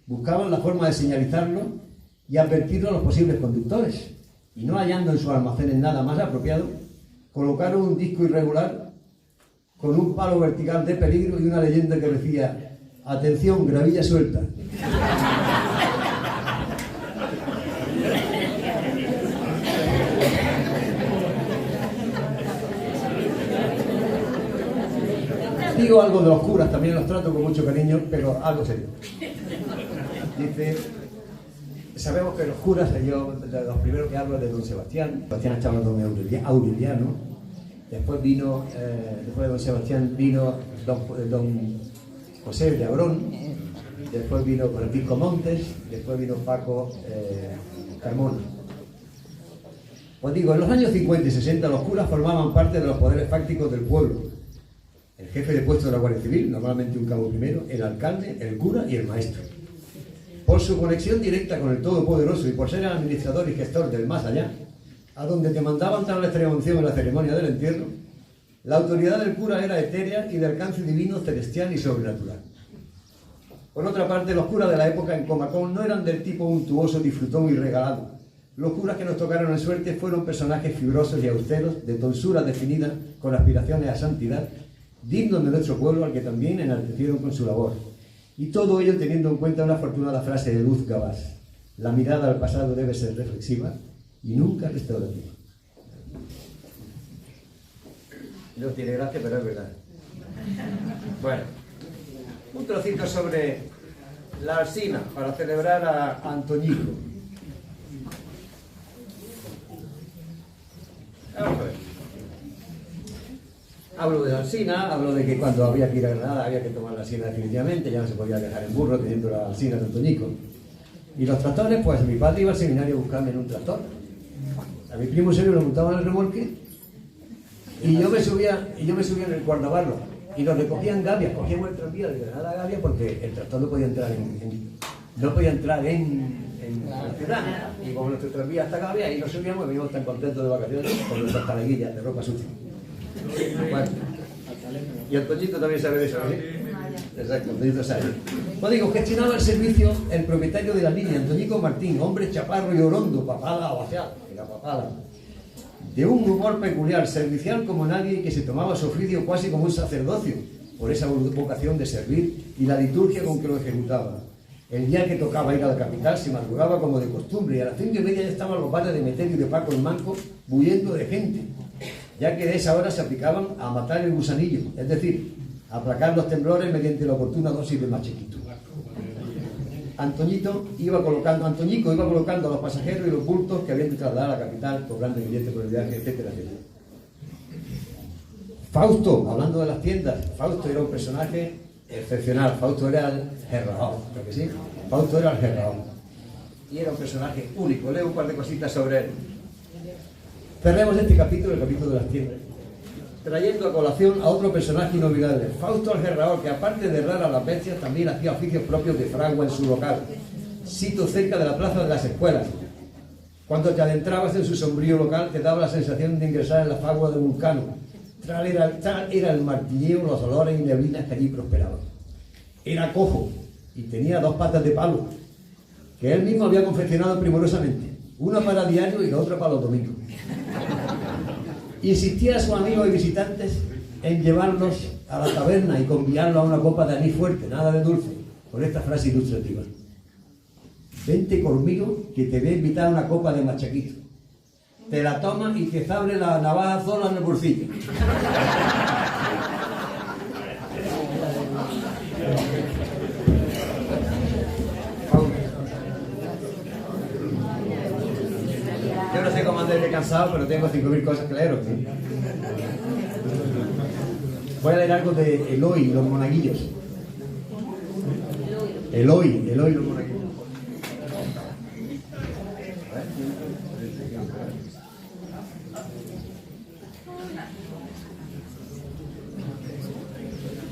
buscaban la forma de señalizarlo y advertirlo a los posibles conductores, y no hallando en sus almacenes nada más apropiado, colocaron un disco irregular con un palo vertical de peligro y una leyenda que decía: atención, gravilla suelta. Digo algo de los curas, también los trato con mucho cariño, pero algo serio. Dice, sabemos que los curas, yo de los primeros que hablo es de don Sebastián. Sebastián está hablando de Aureliano. Después vino, después de don Sebastián vino don José de Abrón. Después vino Francisco Montes. Después vino Paco Carmona. Pues digo, en los años 50 y 60 los curas formaban parte de los poderes fácticos del pueblo. El jefe de puesto de la Guardia Civil, normalmente un cabo primero, el alcalde, el cura y el maestro. Por su conexión directa con el Todopoderoso y por ser el administrador y gestor del más allá, a donde te mandaban dar la extremaunción en la ceremonia del entierro, la autoridad del cura era etérea y de alcance divino, celestial y sobrenatural. Por otra parte, los curas de la época en Comacón no eran del tipo untuoso, disfrutón y regalado. Los curas que nos tocaron en suerte fueron personajes fibrosos y austeros, de tonsura definida, con aspiraciones a santidad, dignos de nuestro pueblo, al que también enaltecieron con su labor. Y todo ello teniendo en cuenta una afortunada frase de Luz Gabás: la mirada al pasado debe ser reflexiva y nunca restaurativa. No tiene gracia, pero es verdad. Bueno, un trocito sobre la Alsina, para celebrar a Antoñico. Vamos a ver. Hablo de la Alsina, hablo de que cuando había que ir a Granada había que tomar la Alsina definitivamente, ya no se podía viajar en burro teniendo la Alsina de Antoñico. Y los tractores, pues mi padre iba al seminario a buscarme en un tractor. A mi primo serio lo montaban en el remolque y yo me subía en el guardabarro y lo recogían Gavia, cogíamos el tranvía de Granada a Gavia porque el tractor no podía entrar en la ciudad. Y con nuestro tranvía hasta Gavia y nos subíamos y veníamos tan contentos de vacaciones con nuestras taleguillas de ropa sucia. Bueno, y Antoñito también sabe de eso, ¿eh? Exacto, Antoñito sabe. Pues digo, gestionaba el servicio el propietario de la línea, Antoñico Martín, hombre chaparro y orondo, papada o vacial, era papada, de un humor peculiar, servicial como nadie, que se tomaba su oficio casi como un sacerdocio, por esa vocación de servir y la liturgia con que lo ejecutaba. El día que tocaba ir a la capital se madrugaba como de costumbre y a las 5:30 ya estaban los bares de Meterio y de Paco el Manco bulliendo de gente, ya que de esa hora se aplicaban a matar el gusanillo, es decir, a aplacar los temblores mediante la oportuna dosis de machequito. Antoñico iba colocando a los pasajeros y los bultos que habían de trasladar a la capital, cobrando billetes por el viaje, etcétera, etcétera. Fausto, hablando de las tiendas, Fausto era un personaje excepcional. Fausto era el Gerraón, creo que sí. Fausto era el Gerraón. Y era un personaje único. Leo un par de cositas sobre él. Cerremos este capítulo, el capítulo de las tiendas, trayendo a colación a otro personaje inolvidable, Fausto el Gerraón, que aparte de errar a las bestias, también hacía oficios propios de fragua en su local, sito cerca de la plaza de las escuelas. Cuando te adentrabas en su sombrío local, te daba la sensación de ingresar en la fagua de Vulcano. Tal era el martilleo, los olores y neblinas que allí prosperaban. Era cojo y tenía 2 patas de palo, que él mismo había confeccionado primorosamente, una para diario y la otra para los domingos. Insistía a sus amigos y visitantes en llevarlos a la taberna y convidarlos a una copa de anís fuerte, nada de dulce, con esta frase ilustrativa: vente conmigo que te voy a invitar a una copa de machaquito. Te la tomas y te abre la navaja sola en el bolsillo. Yo no sé cómo andar de cansado, pero tengo 5.000 cosas que leeros, ¿sí? Voy a leer algo de Eloy, los monaguillos. Eloy, los monaguillos.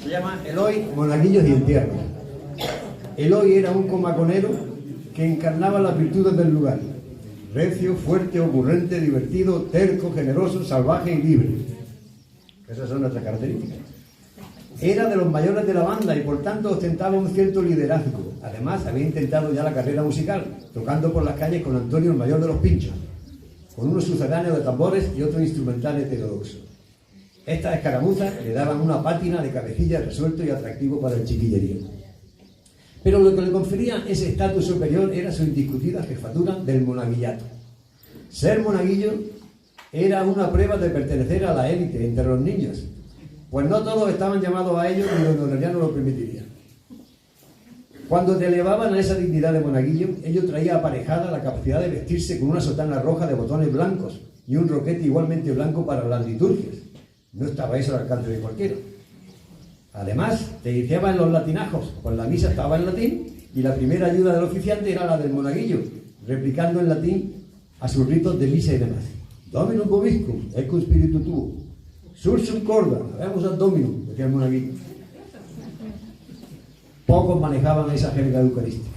Se llama Eloy, monaguillos y entierros. Eloy era un comaconero que encarnaba las virtudes del lugar: recio, fuerte, ocurrente, divertido, terco, generoso, salvaje y libre. Esas son nuestras características. Era de los mayores de la banda y por tanto ostentaba un cierto liderazgo. Además, había intentado ya la carrera musical, tocando por las calles con Antonio, el mayor de los pinchos, con unos sucedáneos de tambores y otro instrumental heterodoxo. Estas escaramuzas le daban una pátina de cabecilla resuelto y atractivo para el chiquillerío. Pero lo que le confería ese estatus superior era su indiscutida jefatura del monaguillato. Ser monaguillo era una prueba de pertenecer a la élite entre los niños, pues no todos estaban llamados a ello ni don Aureliano lo permitiría. Cuando te elevaban a esa dignidad de monaguillo, ello traía aparejada la capacidad de vestirse con una sotana roja de botones blancos y un roquete igualmente blanco para las liturgias. No estaba eso al alcance de cualquiera. Además, te iniciaba en los latinajos, pues la misa estaba en latín y la primera ayuda del oficiante era la del monaguillo, replicando en latín a sus ritos de misa y demás. Dominum vobiscum, et cum spiritu tuo. Sursum corda, hagamos ad dominum, decía el monaguillo. Pocos manejaban esa jerga eucarística.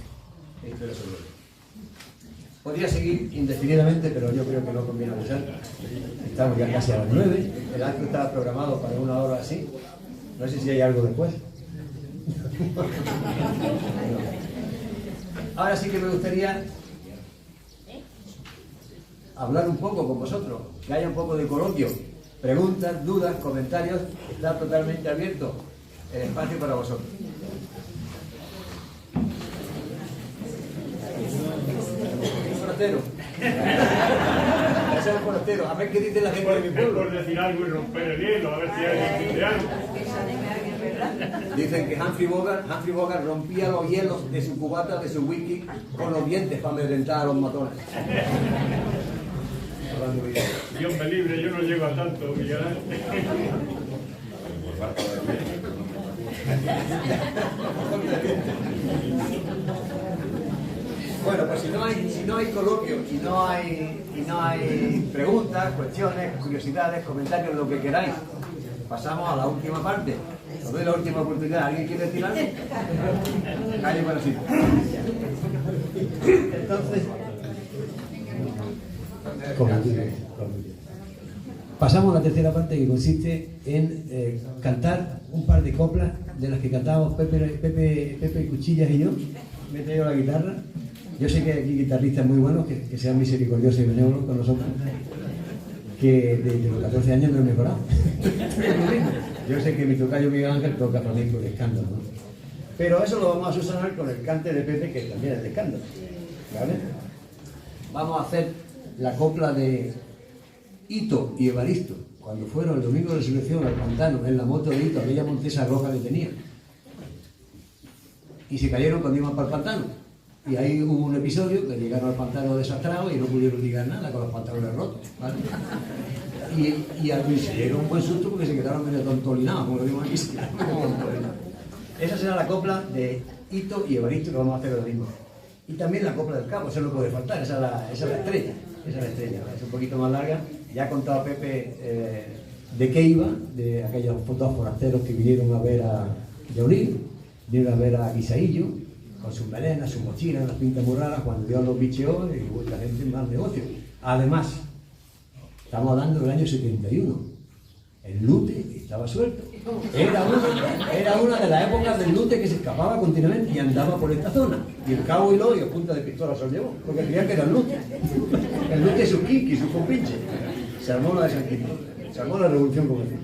Podría seguir indefinidamente, pero yo creo que no conviene abusar. Estamos ya casi a las 9. El acto estaba programado para 1 hora así. No sé si hay algo después. Ahora sí que me gustaría hablar un poco con vosotros, que haya un poco de coloquio. Preguntas, dudas, comentarios. Está totalmente abierto el espacio para vosotros. Forastero. Ese es el forastero. A ver qué dice la gente de mi pueblo. Por decir algo y romper el hielo, a ver si alguien dice algo. Dicen que Humphrey Bogart rompía los hielos de su cubata, de su whisky, con los dientes para amedrentar a los matones. Dios me libre, yo no llego a tanto, Miguel Ángel. Bueno, pues si no hay coloquio y no hay preguntas, cuestiones, curiosidades, comentarios, lo que queráis, pasamos a la última parte. Os doy la última oportunidad. ¿Alguien quiere decir algo? Calle para sí. Entonces, pasamos a la tercera parte, que consiste en cantar un par de coplas de las que cantábamos Pepe Cuchillas y yo. Me he traído la guitarra. Yo sé que hay guitarristas muy buenos que sean misericordiosos y benévolos con nosotros, que desde los 14 años no he mejorado. Yo sé que mi tocayo Miguel Ángel toca flamenco de escándalo, ¿no? Pero eso lo vamos a subsanar con el cante de Pepe, que también es de escándalo, ¿vale? Vamos a hacer la copla de Hito y Evaristo, cuando fueron el domingo de resurrección al pantano, en la moto de Hito, aquella montesa roja que tenía. Y se cayeron cuando iban para el pantano. Y ahí hubo un episodio que llegaron al pantano desastrados y no pudieron ligar nada con los pantalones rotos, ¿vale? Y al se dieron un buen susto porque se quedaron medio tontolinados, como lo vimos aquí. Esa será la copla de Hito y Evaristo que vamos a hacer ahora mismo. Y también la copla del Cabo, eso no puede faltar, esa es la estrella. Esa es la estrella, ¿vale? Es un poquito más larga. Ya ha contado Pepe de qué iba, de aquellos dos forasteros que vinieron a ver a Yaunil, vinieron a ver a Guisaillo, con sus melenas, sus mochilas, unas pintas muy raras, cuando Dios los bicheó y hubo la gente más negocio. Además, estamos hablando del año 71. El lute estaba suelto. Era una de las épocas del lute que se escapaba continuamente y andaba por esta zona. Y el Cabo y a punta de pistola se lo llevó, porque creían que era el lute. El lute y sus kiki, sus compinches. Se armó la de San Quinto. Se armó la revolución comercial.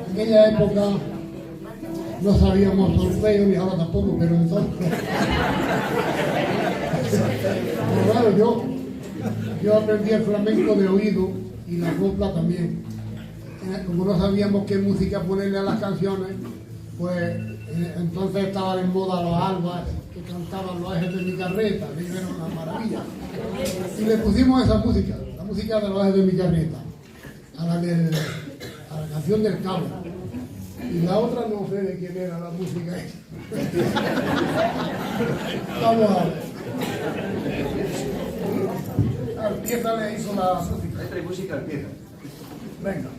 En aquella época no sabíamos solfeo ni ahora tampoco, pero entonces. Pero claro, yo aprendí el flamenco de oído y la copla también. Como no sabíamos qué música ponerle a las canciones, pues entonces estaban en moda los albas que cantaban los ejes de mi carreta, era una maravilla. Y le pusimos esa música, la música de los ejes de mi carreta, a la canción del Cabo. Y la otra no sé de quién era la música esa. Vamos a ver. Arpieza le hizo la música. Esta es música Arpieza. Venga.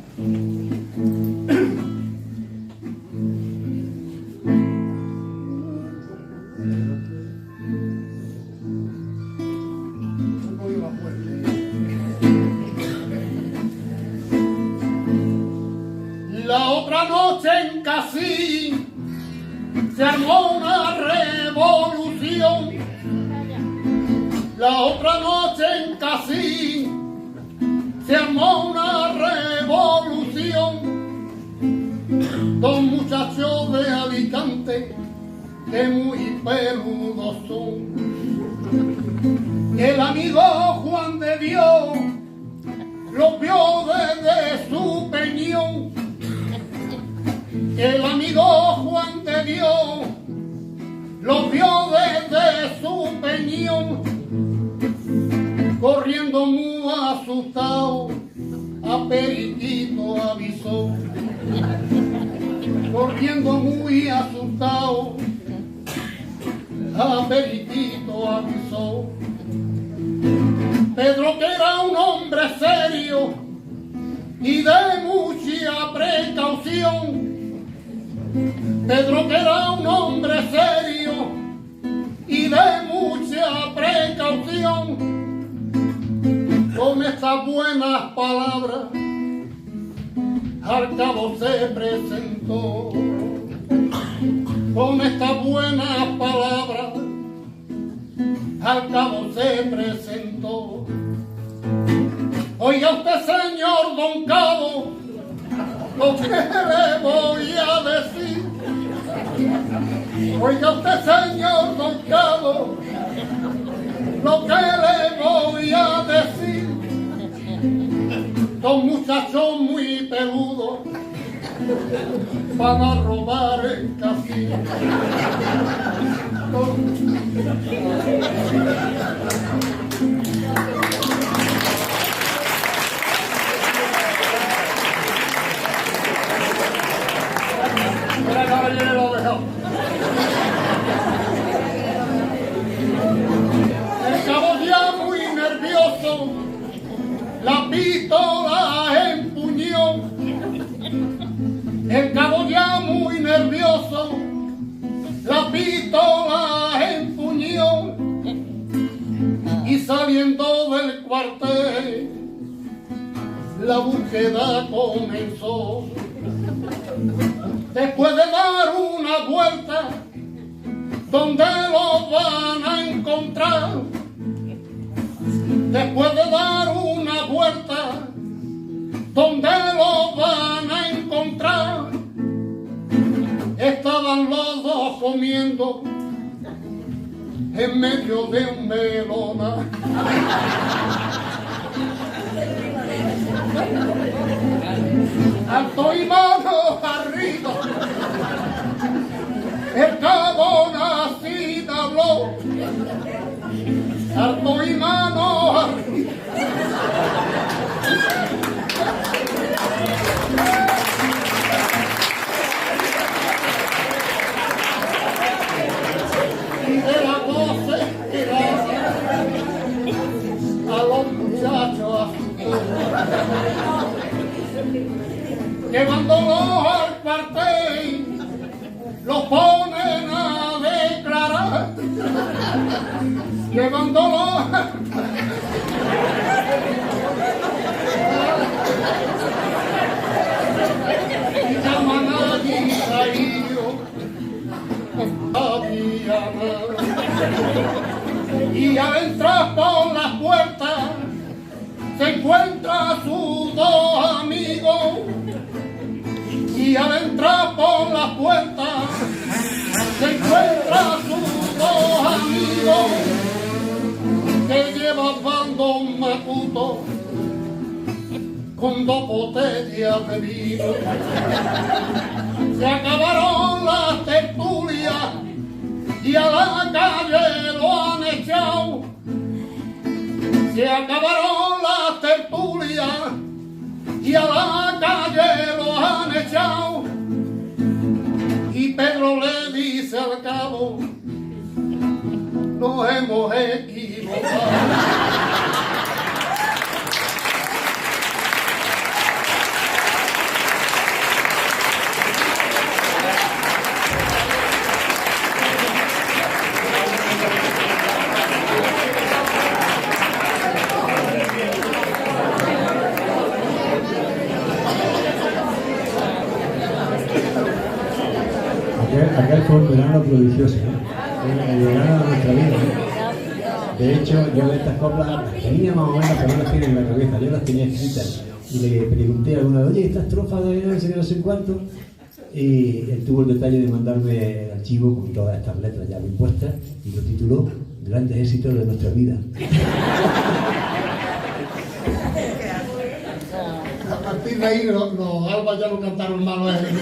La otra noche en Casín se armó una revolución. La otra noche en Casín se armó una revolución. Dos muchachos de Alicante que muy peludos son. El amigo Juan de Dios lo vio desde su peñón. El amigo Juan de Dios lo vio desde su peñón, corriendo muy asustado, a Periquito avisó. Corriendo muy asustado, a Periquito avisó. Pedro, que era un hombre serio y de mucha precaución, Pedro, que era un hombre serio y de mucha precaución, con estas buenas palabras al cabo se presentó. Con estas buenas palabras al cabo se presentó. Oiga usted, señor Don Cabo, lo que le voy a decir. Oiga usted, señor Don Cabo, lo que le voy a decir. Dos muchachos muy peludos van a robar el casino. El cabo ya muy nervioso, la pistola empuñó. El cabo ya muy nervioso, la pistola empuñó. Y saliendo del cuartel, la búsqueda comenzó. Después de dar una vuelta, ¿dónde lo van a encontrar? Después de dar una vuelta, ¿dónde lo van a encontrar? comiendo en medio de un melona. Alto y mano arriba, el cabo nacido habló. Alto y mano arriba. Y de la voz a los muchachos a su llevándolos al cuartel, los ponen a declarar, llevándolos y llaman allí traído a Diana, y al entrar por las puertas se encuentra sus dos amigos, y al entrar por las puertas se encuentra sus dos amigos que llevaban don Macuto con 2 botellas de vino. Se acabaron las tertulias y a la calle lo han echado. Se acabaron las tertulias y a la calle lo han echado. Y Pedro le dice al cabo, nos hemos equivocado. Aquel fue un verano prodigioso, ¿no? El verano de nuestra vida, ¿no? De hecho, yo de estas coplas las tenía más o menos, pero no las tenía en la cabeza, yo las tenía escritas. Y le pregunté a alguna vez, oye, esta estrofa de no sé cuánto. Y él tuvo el detalle de mandarme el archivo con todas estas letras ya bien puestas y lo tituló Grandes éxitos de nuestra vida. A partir de ahí los albas ya no cantaron malo en el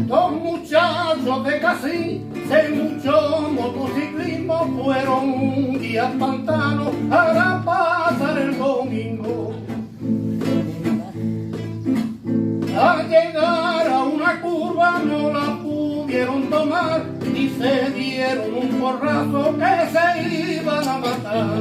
Dos muchachos de Casí, de mucho motociclismo, fueron un día al pantano para pasar el domingo. Al llegar a una curva no la pudieron tomar y se dieron un porrazo que se iban a matar.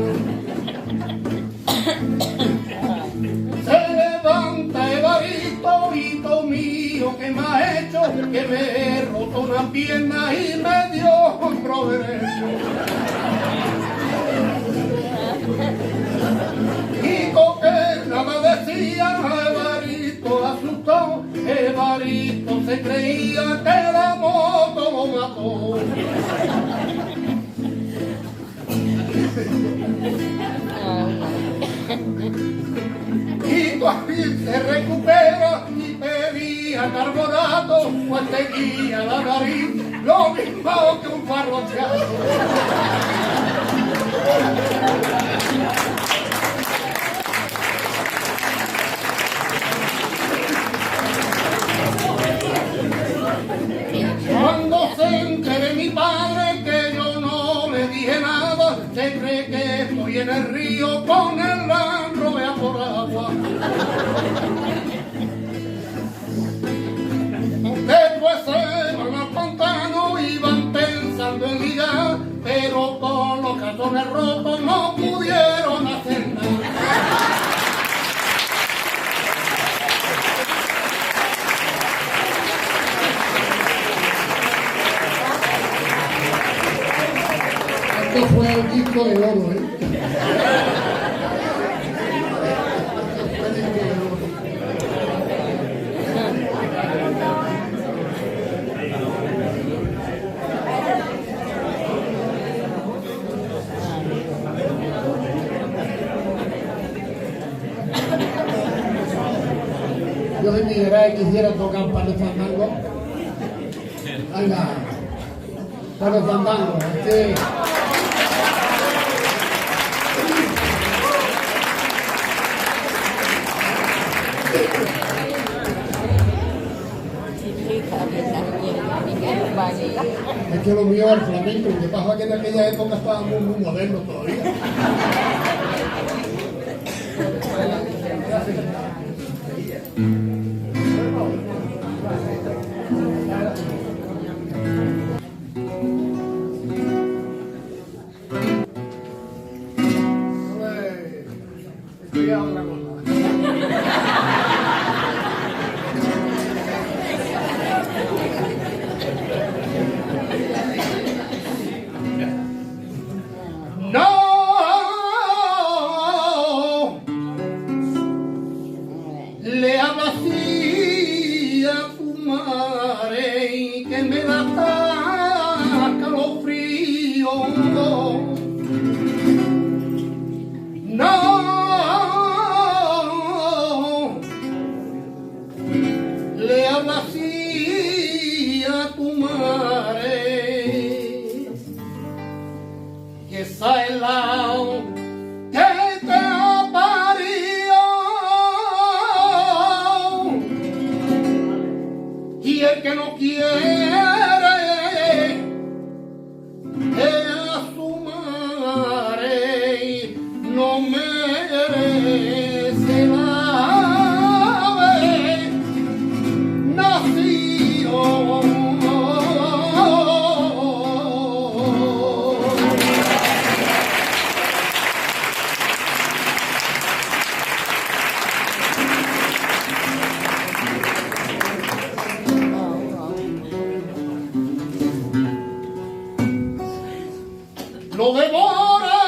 Se levanta Evaristo, hijo mío, ¿qué me ha hecho? Que me he roto una pierna y me dio hombro derecho. Hijo que nada decía, Evaristo asustó, Evaristo se creía que la moto lo mató. Y Guajín se recupera y pedía carbonato, pues tenía la nariz lo mismo que un farrochazo. Cuando se entere mi padre que yo no le dije nada, se cree que estoy en el río con el landro a por agua. Después se van al pantano y van pensando en ligar, pero con los calzones rotos no pudieron hacer nada. Esto fue el disco de oro, ¿eh? Geray quisiera tocar un par de fandangos. Venga, par de fandangos. Sí. Es que lo mío es el flamenco, lo que pasa es que en aquella época estábamos muy modernos todavía. Le hablo así a tu madre que me da calofrío. No, le hablo así a tu madre que está el lado que te ha parido. Y el que no quiere a su madre no merece la haber nacido. Lo devora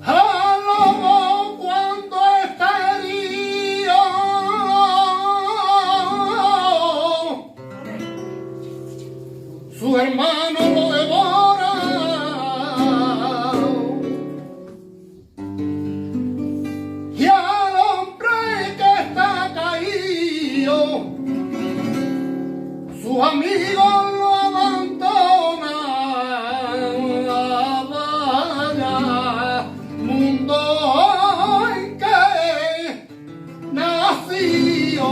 al lobo cuando está herido. Su hermano lo devora y al hombre que está caído sus amigos lo abandonan. Vaya mundo en que nació.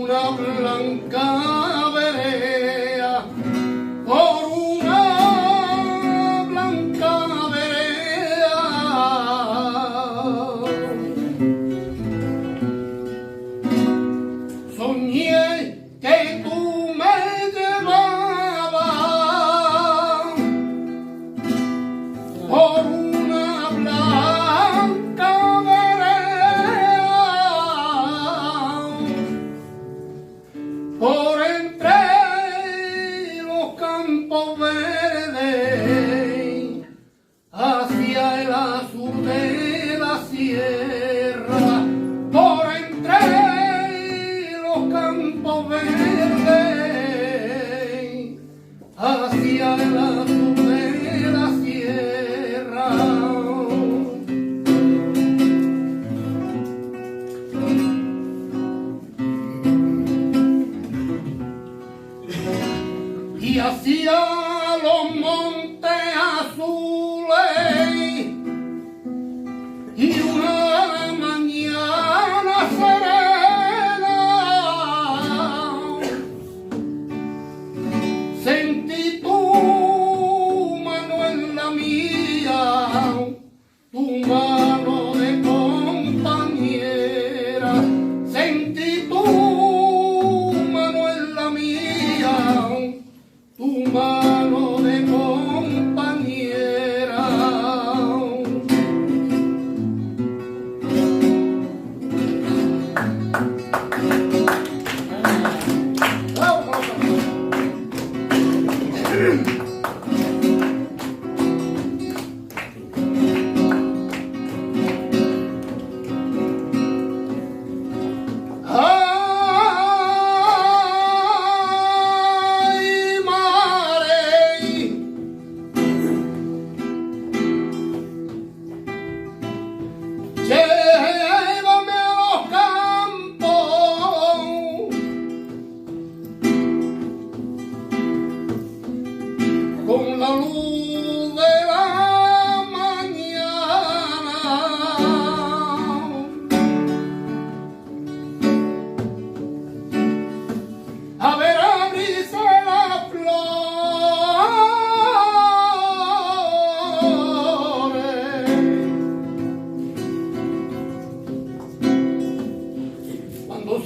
Una blanca vereda, por una blanca vereda, soñé que tú me llevabas por una blanca por entre los campos verdes hacia el azul de la sierra, por entre los campos verdes hacia el azul de la sierra. Y hacia los montes azules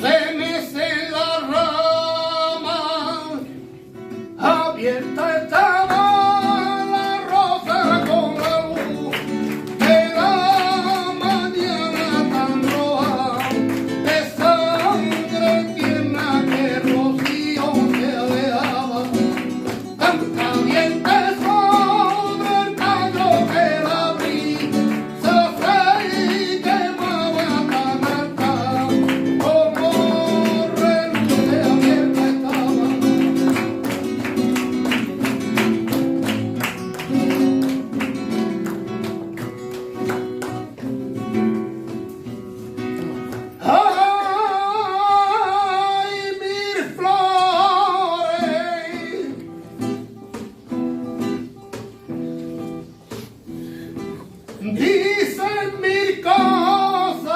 se mece en la rama, abierta estaba la rosa con la luz de la mañana tan roja, de sangre tierna que rocío se alejaba, tan caliente sobre el tallo que la brisa se quemaba tan alta, como reluce abierta estaba. Ay, mil flores dicen mil cosas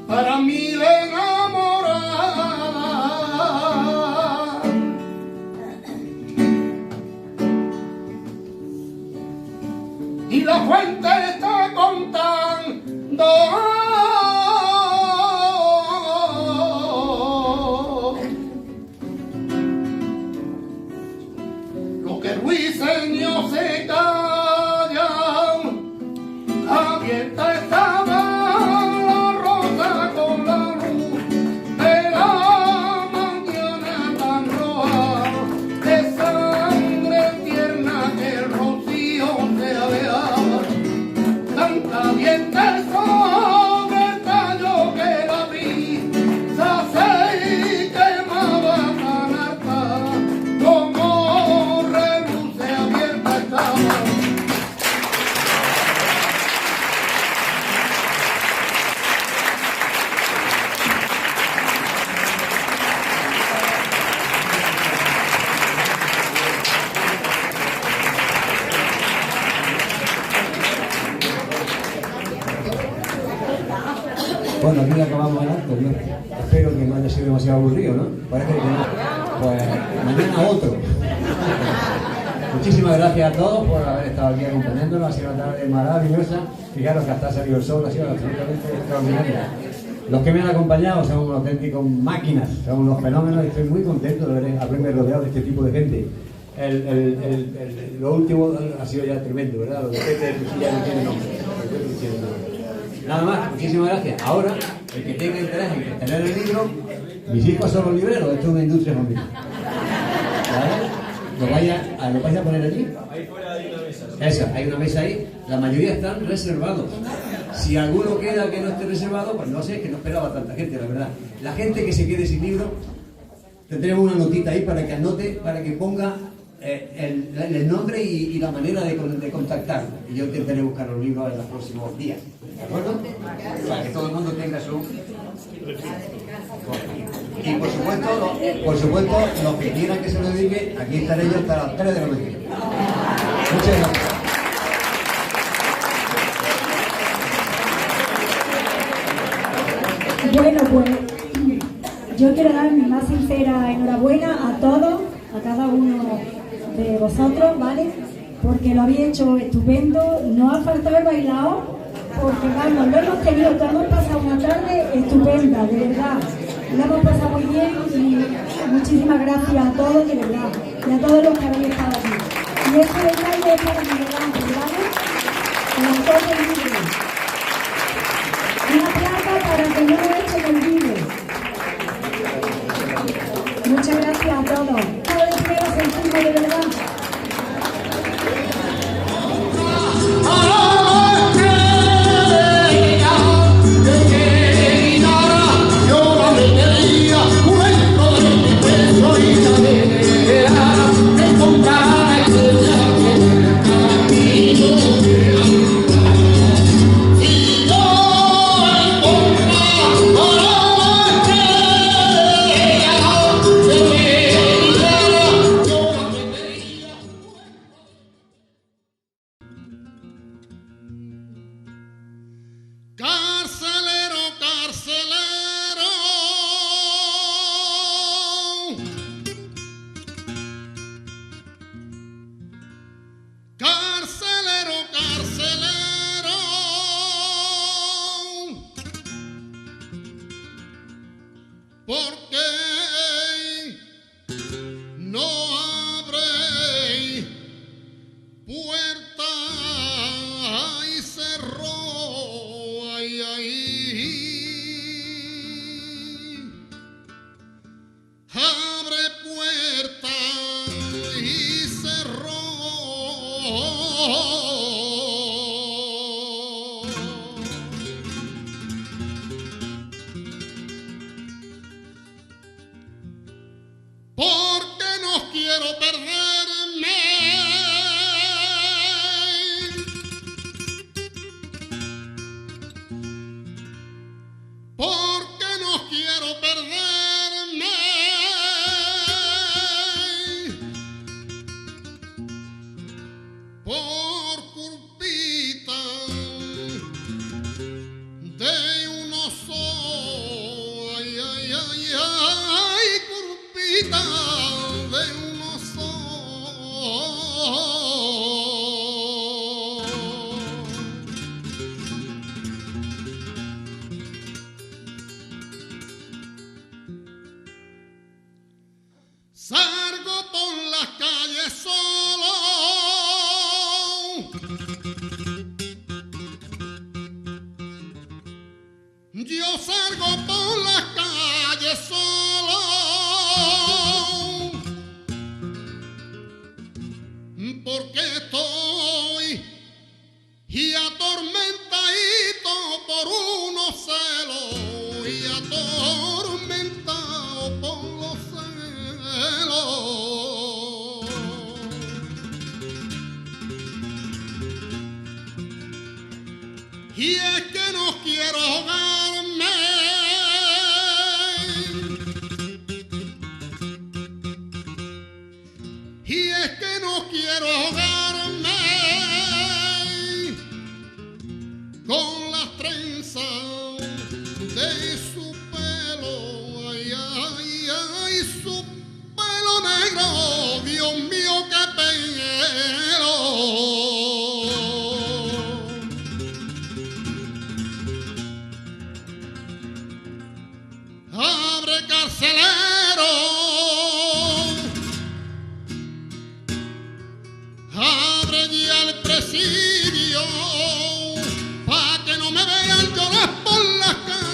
para mí la enamorada, y la fuente está contando lo que ruiseños se callan. Abierta estaba la rosa con la luz de la mañana tan roja, de sangre tierna que el rocío se alejaba, tan caliente sobre el tallo que la brisa se quemaba tan alta, como reluce abierta estaba. Bueno, aquí acabamos el acto, ¿no? Espero que no haya sido demasiado aburrido, ¿no? Parece que no. Pues mañana otro. Muchísimas gracias a todos por haber estado aquí acompañándonos. Ha sido una tarde maravillosa. Fijaros que hasta ha salido el sol, ha sido absolutamente extraordinaria. Los que me han acompañado son unos auténticos máquinas, son unos fenómenos y estoy muy contento de haberme rodeado de este tipo de gente. Lo último ha sido ya tremendo, ¿verdad? Lo de Peter ya no tiene nombre. Nada más, muchísimas gracias. Ahora, el que tenga interés en tener el libro, mis hijos son los libreros, esto es una industria familiar. ¿Vale? ¿Lo vais a poner allí? Ahí fuera hay una mesa. Esa, hay una mesa ahí. La mayoría están reservados. Si alguno queda que no esté reservado, pues no sé, que no esperaba tanta gente, la verdad. La gente que se quede sin libro, tendremos una notita ahí para que anote, para que ponga el nombre y la manera de contactarlo. Y yo intentaré buscar los libros en los próximos días. ¿De acuerdo? Para que todo el mundo tenga su... Y por supuesto, los que quieran que se lo dedique, aquí estaré yo hasta las 3 de la mañana. Muchas gracias. Bueno, pues yo quiero dar mi más sincera enhorabuena a todos, a cada uno de vosotros, ¿vale? Porque lo habéis hecho estupendo, no ha faltado el bailado, porque vamos, lo hemos tenido, hemos pasado una tarde estupenda, de verdad. Lo hemos pasado muy bien y muchísimas gracias a todos, de verdad, y a todos los que habéis estado aquí. Y este detalle es para Miguel Ángel, ¿vale? El autor del libro. Una plata para que no lo eche del libro. Muchas gracias a todos. Todo el dinero sentimos de verdad. Carcelero, carcelero, carcelero, carcelero, puerta y cerró, ay, ay. Abre puerta y cerró. Porque no quiero perderme, porque no quiero perderme, por culpita de un oso, ay, ay, ay, ay, culpita de un oso. Salgo por las calles solo, yo salgo por las calles solo, porque estoy y atormentadito por unos celos, y atormentado por los celos. Y es que no quiero ahogarme, y es que no quiero ahogarme con las trenzas de su pelo, ay, ay, ay, su pelo negro, Dios mío, qué pelo. Abre, carcelero, abre ya el presidio, pa' que no me vean llorar por las calles,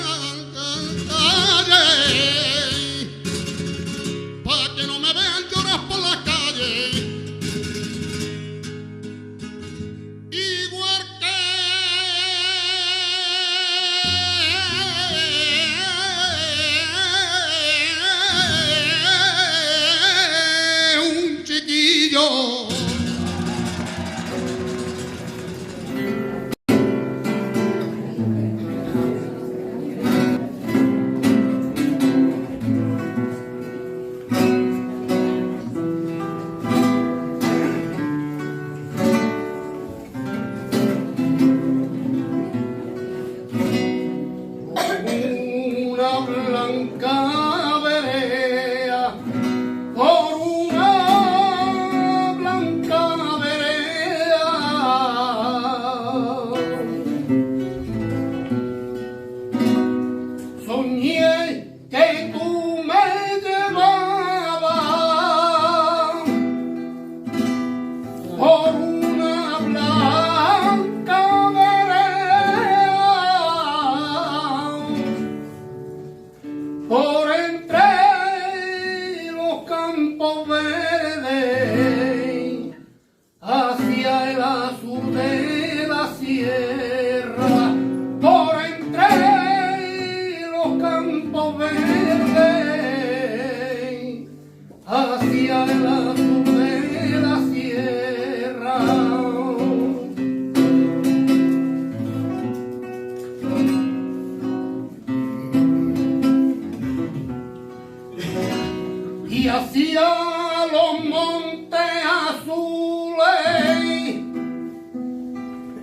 pa' que no me vean llorar por las calles. Igual que un chiquillo. Una blanca vereda, por una blanca vereda, soñé que tú me llevabas por una blanca por entre los campos verdes, hacia el azul de la sierra, por entre los campos verdes, hacia el azul de la sierra. Y hacia los montes azules,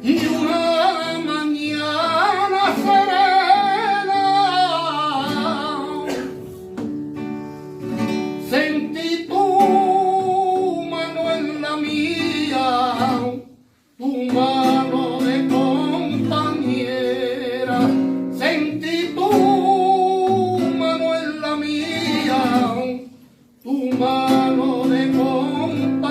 y una mañana serena, sentí tu mano en la mía, tu mano de compañera, sentí tu mano en la mía, tu mano de compañera.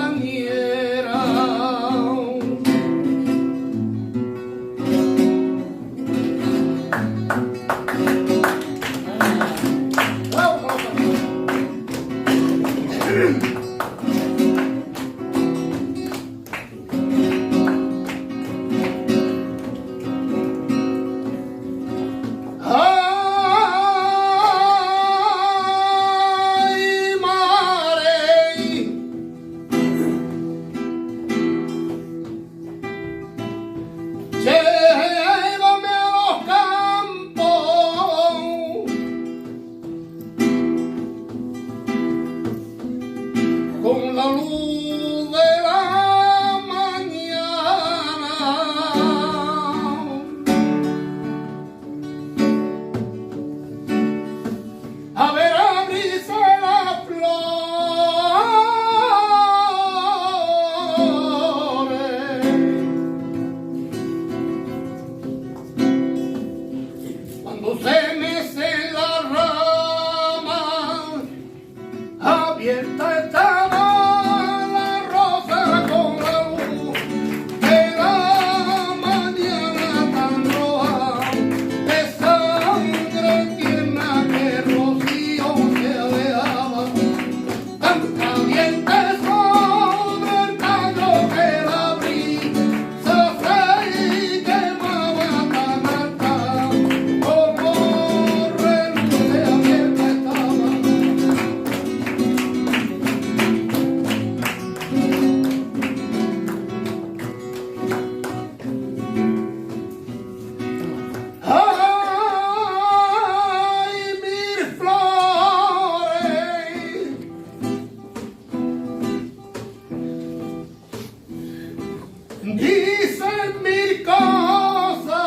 dicen mil cosas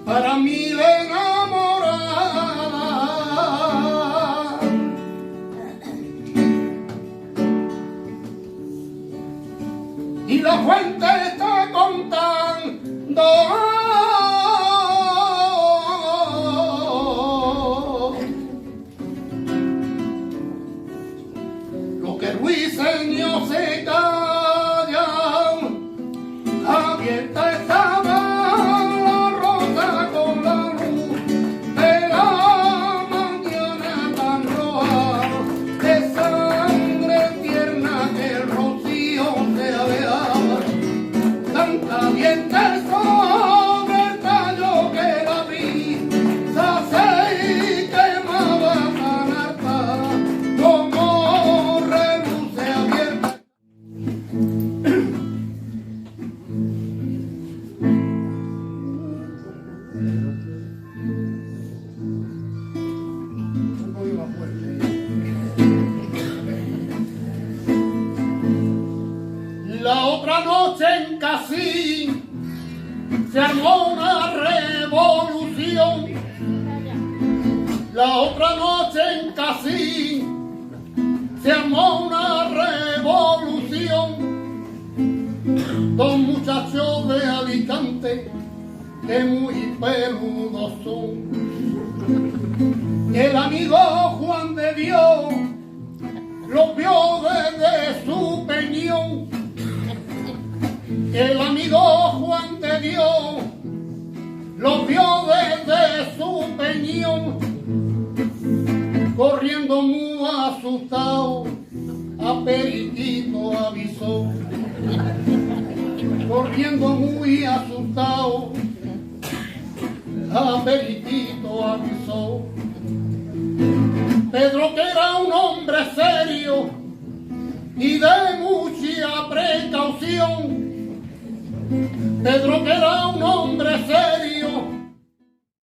para mí de enamorada, y la fuente está contando lo que ruiseños se callan. Abierta estaba la rosa con la luz de la mañana tan roja, de sangre tierna que el rocío se aleaba. Tanta abierta sobre el tallo que la brisa se quemaba tan harta como reluce abierta. La otra noche en Casín se armó una revolución. La otra noche en Casín se armó una revolución. Dos muchachos de Alicante que muy peludos son. El amigo Juan de Dios los vio desde su peñón. El amigo Juan de Dios los vio desde su peñón, corriendo muy asustado, a Periquito avisó. Corriendo muy asustado, a Periquito avisó. Pedro, que era un hombre serio y de mucha precaución, Pedro, que era un hombre serio